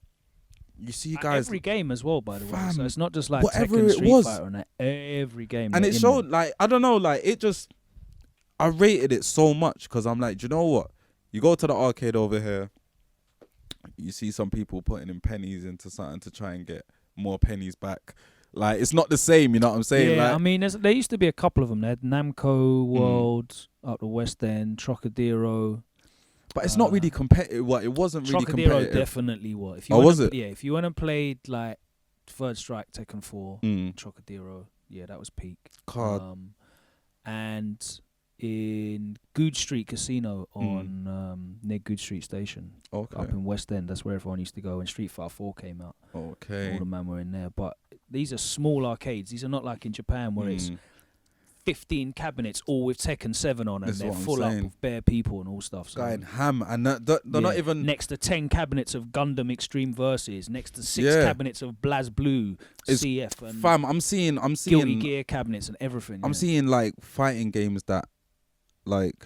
you see guys. Every game as well, by the way. So it's not just like whatever Tekken, it Street was. Fighter, and every game. And it showed, like, I don't know, like, it just, I rated it so much because I'm like, do you know what? You go to the arcade over here, you see some people putting in pennies into something to try and get more pennies back. Like, it's not the same, you know what I'm saying? Yeah, like, I mean, there used to be a couple of them. There, Namco World up the West End, Trocadero. But it's not really competitive. It wasn't really competitive. Trocadero definitely was. If you was it? Yeah, if you went and played like Third Strike, Tekken 4, Trocadero, yeah, that was peak. Card. And in Good Street Casino on near Good Street Station, up in West End, that's where everyone used to go when Street Fighter 4 came out. Okay. All the man were in there. But these are small arcades. These are not like in Japan where it's 15 cabinets all with Tekken 7 on, and they're full up of bare people and all stuff. So Going ham, and they're not even next to 10 cabinets of Gundam Extreme Versus, next to 6 cabinets of BlazBlue, CF, and fam. I'm seeing Guilty Gear cabinets and everything. I'm seeing like fighting games that, like,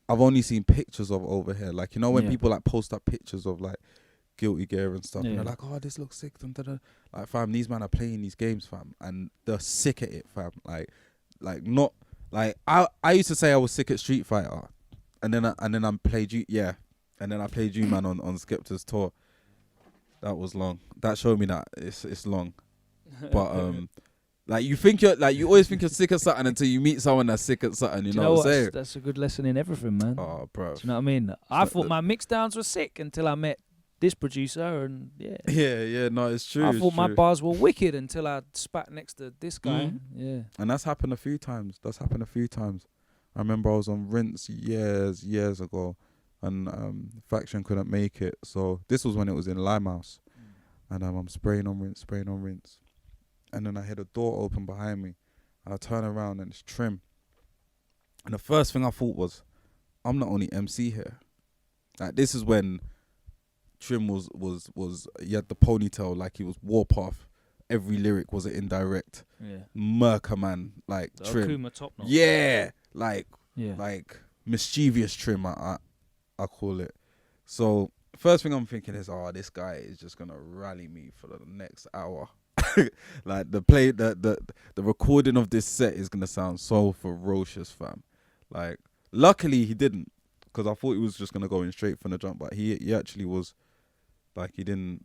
I've only seen pictures of over here. Like, you know when people like post up pictures of like Guilty Gear and stuff, and they're like, oh, this looks sick. Like, fam, these man are playing these games, fam, and they're sick at it, fam. Like not like I used to say I was sick at Street Fighter, and then I played you, and then I played you, man, on Skepta's tour. That was long. That showed me that it's long, but Like you always think you're sick at something until you meet someone that's sick at something. You Do know what I'm saying? That's a good lesson in everything, man. Oh, bro. Do you know what I mean? I thought my mix downs were sick until I met this producer, and Yeah. No, it's true. I thought my bars were wicked until I spat next to this guy. Yeah. And that's happened a few times. I remember I was on Rinse years ago, and Faction couldn't make it. So this was when it was in Limehouse, and I'm spraying on Rinse, and then I hear the door open behind me. I turn around and it's Trim. And the first thing I thought was, I'm the only MC here. Like this is when Trim was he had the ponytail like he was Warpath. Every lyric was an indirect. Yeah. Murker man, like The Trim. Okuma top notch. Yeah, like Yeah. mischievous Trim. I call it. So first thing I'm thinking is, this guy is just gonna rally me for the next hour. Like the recording of this set is gonna sound so ferocious, fam. Like luckily he didn't, because I thought he was just gonna go in straight from the jump, but he actually was. Like he didn't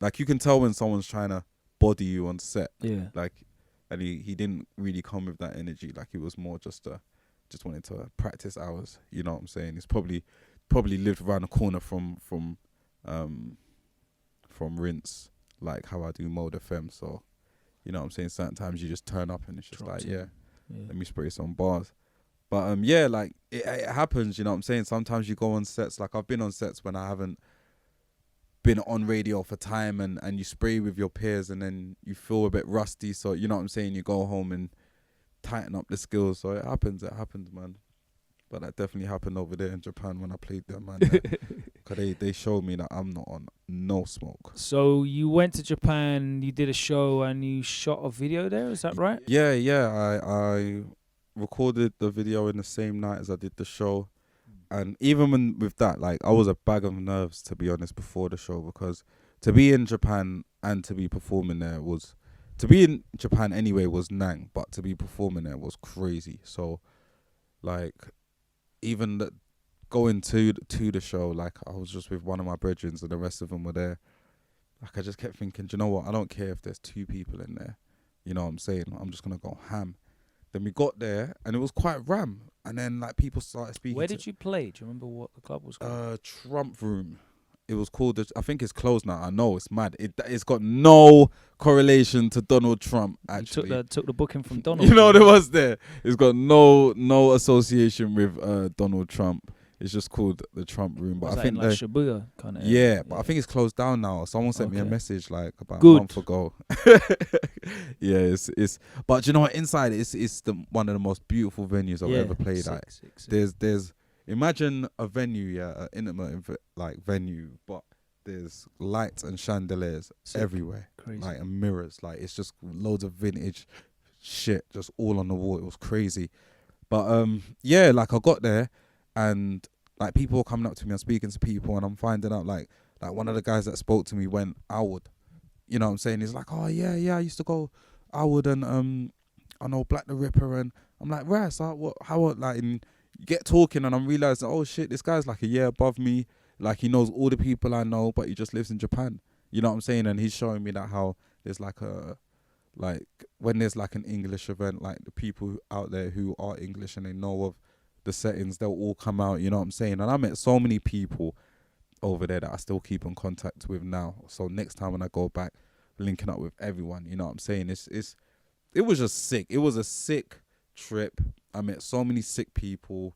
like, you can tell when someone's trying to body you on set. Yeah. Like, and he didn't really come with that energy. Like he was more just wanted to practice hours. You know what I'm saying? He's probably lived around the corner from Rinse, like how I do Mode FM. So, you know what I'm saying? Certain times you just turn up and it's just let me spray some bars. But like it happens. You know what I'm saying? Sometimes you go on sets. Like I've been on sets when I haven't been on radio for time, and you spray with your peers, and then you feel a bit rusty. So you know what I'm saying? You go home and tighten up the skills. So it happens, man. But that definitely happened over there in Japan when I played there, man. Because they showed me that I'm not on no smoke. So you went to Japan, you did a show, and you shot a video there. Is that right? Yeah. I recorded the video in the same night as I did the show. And even with that, like, I was a bag of nerves, to be honest, before the show, because to be in Japan and to be performing there was, to be in Japan anyway was nang, but to be performing there was crazy. So, like, even going to the show, like, I was just with one of my brethren and the rest of them were there. Like, I just kept thinking, do you know what? I don't care if there's 2 people in there. You know what I'm saying? I'm just going to go ham. Then we got there and it was quite ram. And then like people started speaking. Where did you play? Do you remember what the club was called? Trump Room. It was called. I think it's closed now. I know it's mad. It's got no correlation to Donald Trump. Actually, you took the booking from Donald. You know what it was there. It's got no association with Donald Trump. It's just called the Trump Room. But I think like Shibuya kind of. Yeah, but I think it's closed down now. Someone sent me a message like about a month ago. Yeah, it's. But you know what? Inside it's one of the most beautiful venues I've ever played. Sick. There's imagine a venue, an intimate like venue, but there's lights and chandeliers everywhere, crazy. Like, and mirrors. Like, it's just loads of vintage shit just all on the wall. It was crazy. But yeah, like I got there. And like people were coming up to me and speaking to people, and I'm finding out like one of the guys that spoke to me went Outward. You know what I'm saying? He's like, oh yeah, I used to go Outward, and I know Black the Ripper, and I'm like, right, so like, and you get talking, and I'm realizing, oh shit, this guy's like a year above me. Like, he knows all the people I know, but he just lives in Japan. You know what I'm saying? And he's showing me that how there's like when there's like an English event, like the people out there who are English and they know of the settings, they'll all come out, you know what I'm saying? And I met so many people over there that I still keep in contact with now. So next time when I go back, linking up with everyone, you know what I'm saying? It was just sick. It was a sick trip. I met so many sick people,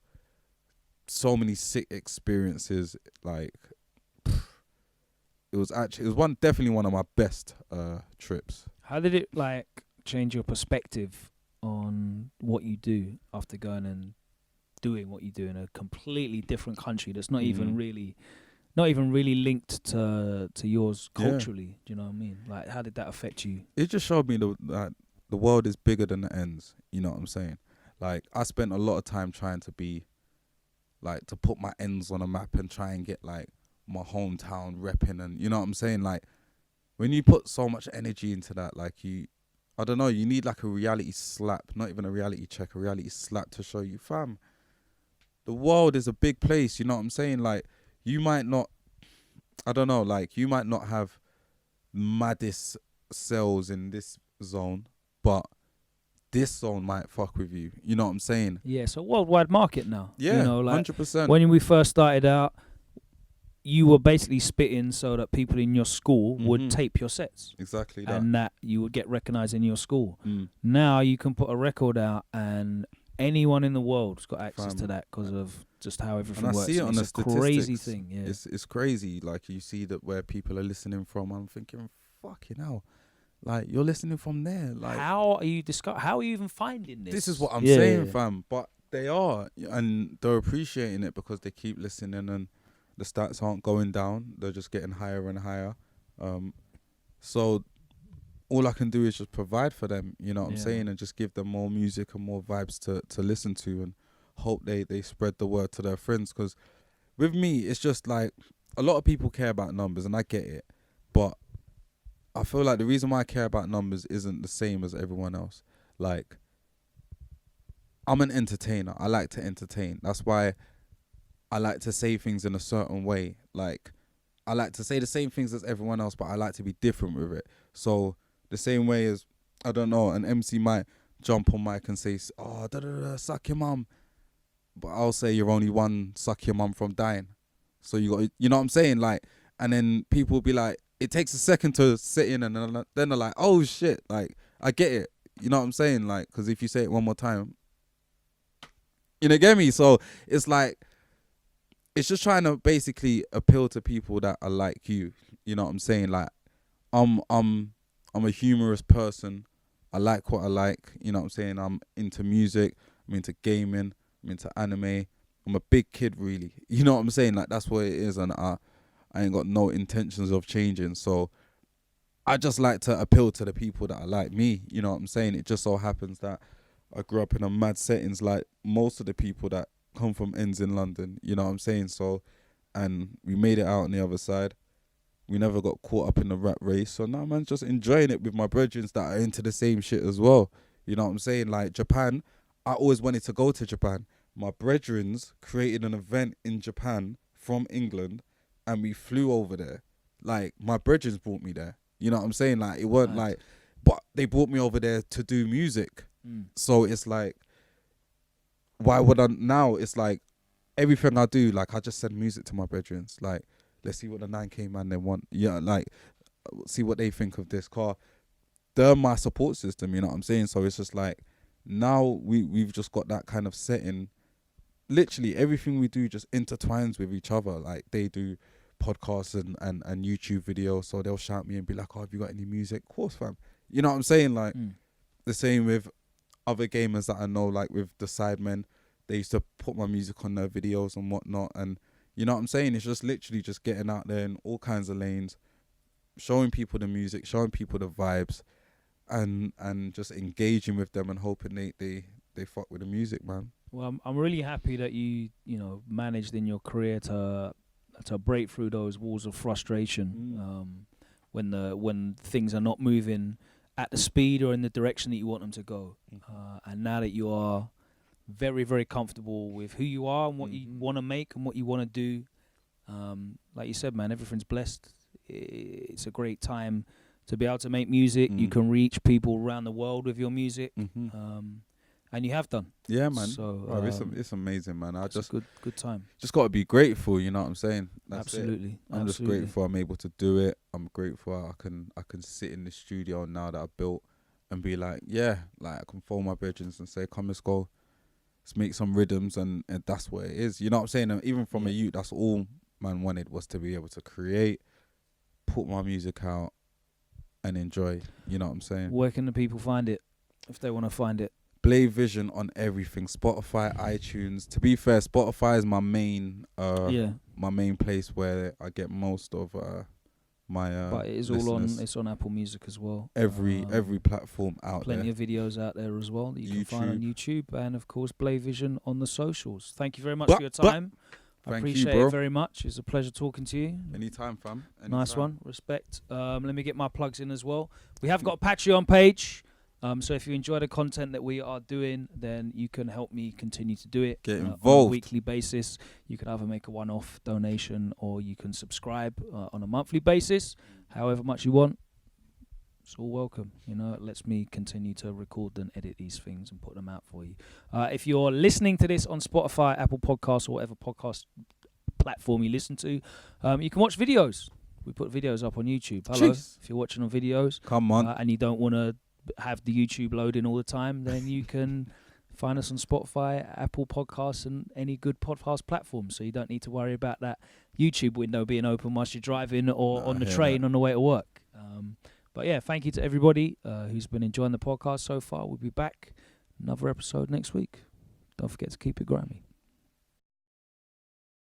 so many sick experiences. Like, it was definitely one of my best trips. How did it like change your perspective on what you do after going and doing what you do in a completely different country that's not even really linked to yours culturally? Do you know what I mean? Like, how did that affect you? It just showed me that the world is bigger than the ends. You know what I'm saying? Like, I spent a lot of time trying to be like, to put my ends on a map and try and get like my hometown repping, and you know what I'm saying? Like, when you put so much energy into that, like, I don't know, you need like a reality slap, not even a reality check, a reality slap to show you, fam, the world is a big place, you know what I'm saying? Like, you might not, I don't know, like, you might not have maddest cells in this zone, but this song might fuck with you. You know what I'm saying? Yeah, so worldwide market now. Yeah, you know, like 100%. when we first started out, you were basically spitting so that people in your school would tape your sets. Exactly that. And that you would get recognized in your school. Mm. Now you can put a record out and anyone in the world's got access to that because of just how everything and I works. see it on the It's a crazy statistics. thing. Yeah. It's crazy. Like, you see that where people are listening from. I'm thinking, fucking hell. Like, you're listening from there. Like, how are you how are you even finding this? this is what I'm saying, fam. But they are, and they're appreciating it because they keep listening, and the stats aren't going down. They're just getting higher and higher. So all I can do is just provide for them, you know what I'm saying, and just give them more music and more vibes to listen to, and hope they spread the word to their friends. Because with me, it's just like, a lot of people care about numbers, and I get it, but I feel like the reason why I care about numbers isn't the same as everyone else. Like, I'm an entertainer. I like to entertain. That's why I like to say things in a certain way. Like, I like to say the same things as everyone else, but I like to be different with it. So the same way as, I don't know, an MC might jump on mic and say, oh, suck your mum. But I'll say, you're only one suck your mum from dying. So you got, you know what I'm saying? Like, and then people will be like, it takes a second to sit in, and then they're like, oh shit, like, I get it. You know what I'm saying? Like, because if you say it one more time, you know, get me? So it's like, it's just trying to basically appeal to people that are like you. You know what I'm saying? Like, I'm a humorous person. I like what I like. You know what I'm saying? I'm into music. I'm into gaming. I'm into anime. I'm a big kid, really. You know what I'm saying? Like, that's what it is, and I ain't got no intentions of changing. So I just like to appeal to the people that are like me. You know what I'm saying? It just so happens that I grew up in a mad settings, like most of the people that come from ends in London. You know what I'm saying? So, and we made it out on the other side. We never got caught up in the rat race. So now, man, just enjoying it with my brethren that are into the same shit as well. You know what I'm saying? Like, Japan, I always wanted to go to Japan. My brethrens created an event in Japan from England, and we flew over there. Like, my brethrens brought me there. You know what I'm saying? Like, it weren't like, but they brought me over there to do music. So it's like, why would I now? It's like, everything I do, like, I just send music to my brethrens. Like, let's see what the 9K man they want. Yeah, like, see what they think of this car. They're my support system, you know what I'm saying? So it's just like, now we've just got that kind of setting. Literally everything we do just intertwines with each other. Like, they do podcasts and YouTube videos, so they'll shout me and be like, oh, have you got any music? Of course, fam. You know what I'm saying? Like, the same with other gamers that I know, like with the Sidemen. They used to put my music on their videos and whatnot, and you know what I'm saying? It's just literally just getting out there in all kinds of lanes, showing people the music, showing people the vibes, and just engaging with them and hoping they fuck with the music, man. Well, I'm really happy that you managed in your career to break through those walls of frustration when things are not moving at the speed or in the direction that you want them to go. And now that you are very, very comfortable with who you are and what you want to make and what you want to do, like you said, man, everything's blessed. It's a great time to be able to make music. You can reach people around the world with your music. And you have done. Yeah, man. So it's amazing, man. It's a good time. Just got to be grateful, you know what I'm saying? That's Absolutely. it. I'm just grateful I'm able to do it. I'm grateful I can sit in the studio now that I built and be like, yeah, like, I can phone my brethren and say, come, let's go. Let's make some rhythms, and that's what it is. You know what I'm saying? And even from a youth, that's all man wanted, was to be able to create, put my music out, and enjoy. You know what I'm saying? Where can the people find it if they want to find it? BLAY VISION on everything. Spotify, iTunes. To be fair, Spotify is my main my main place where I get most of my but it is listeners. all on. It's on Apple Music as well. Every platform out there. Plenty of videos out there as well that you can find on YouTube, and of course BLAY VISION on the socials. Thank you very much for your time. I appreciate it very much. It's a pleasure talking to you. Anytime, fam. Nice one. Respect. Let me get my plugs in as well. We have got a Patreon page. So if you enjoy the content that we are doing, then you can help me continue to do it. Get involved. On a weekly basis. You can either make a one-off donation or you can subscribe on a monthly basis, however much you want. It's all welcome. You know, it lets me continue to record and edit these things and put them out for you. If you're listening to this on Spotify, Apple Podcasts, or whatever podcast platform you listen to, you can watch videos. We put videos up on YouTube. Hello, Jeez. if you're watching on videos, Come on. and you don't want to have the YouTube loading all the time, then you can find us on Spotify, Apple Podcasts, and any good podcast platform. So you don't need to worry about that YouTube window being open whilst you're driving or on the train on the way to work. But yeah, thank you to everybody who's been enjoying the podcast so far. We'll be back another episode next week. Don't forget to keep it grimy.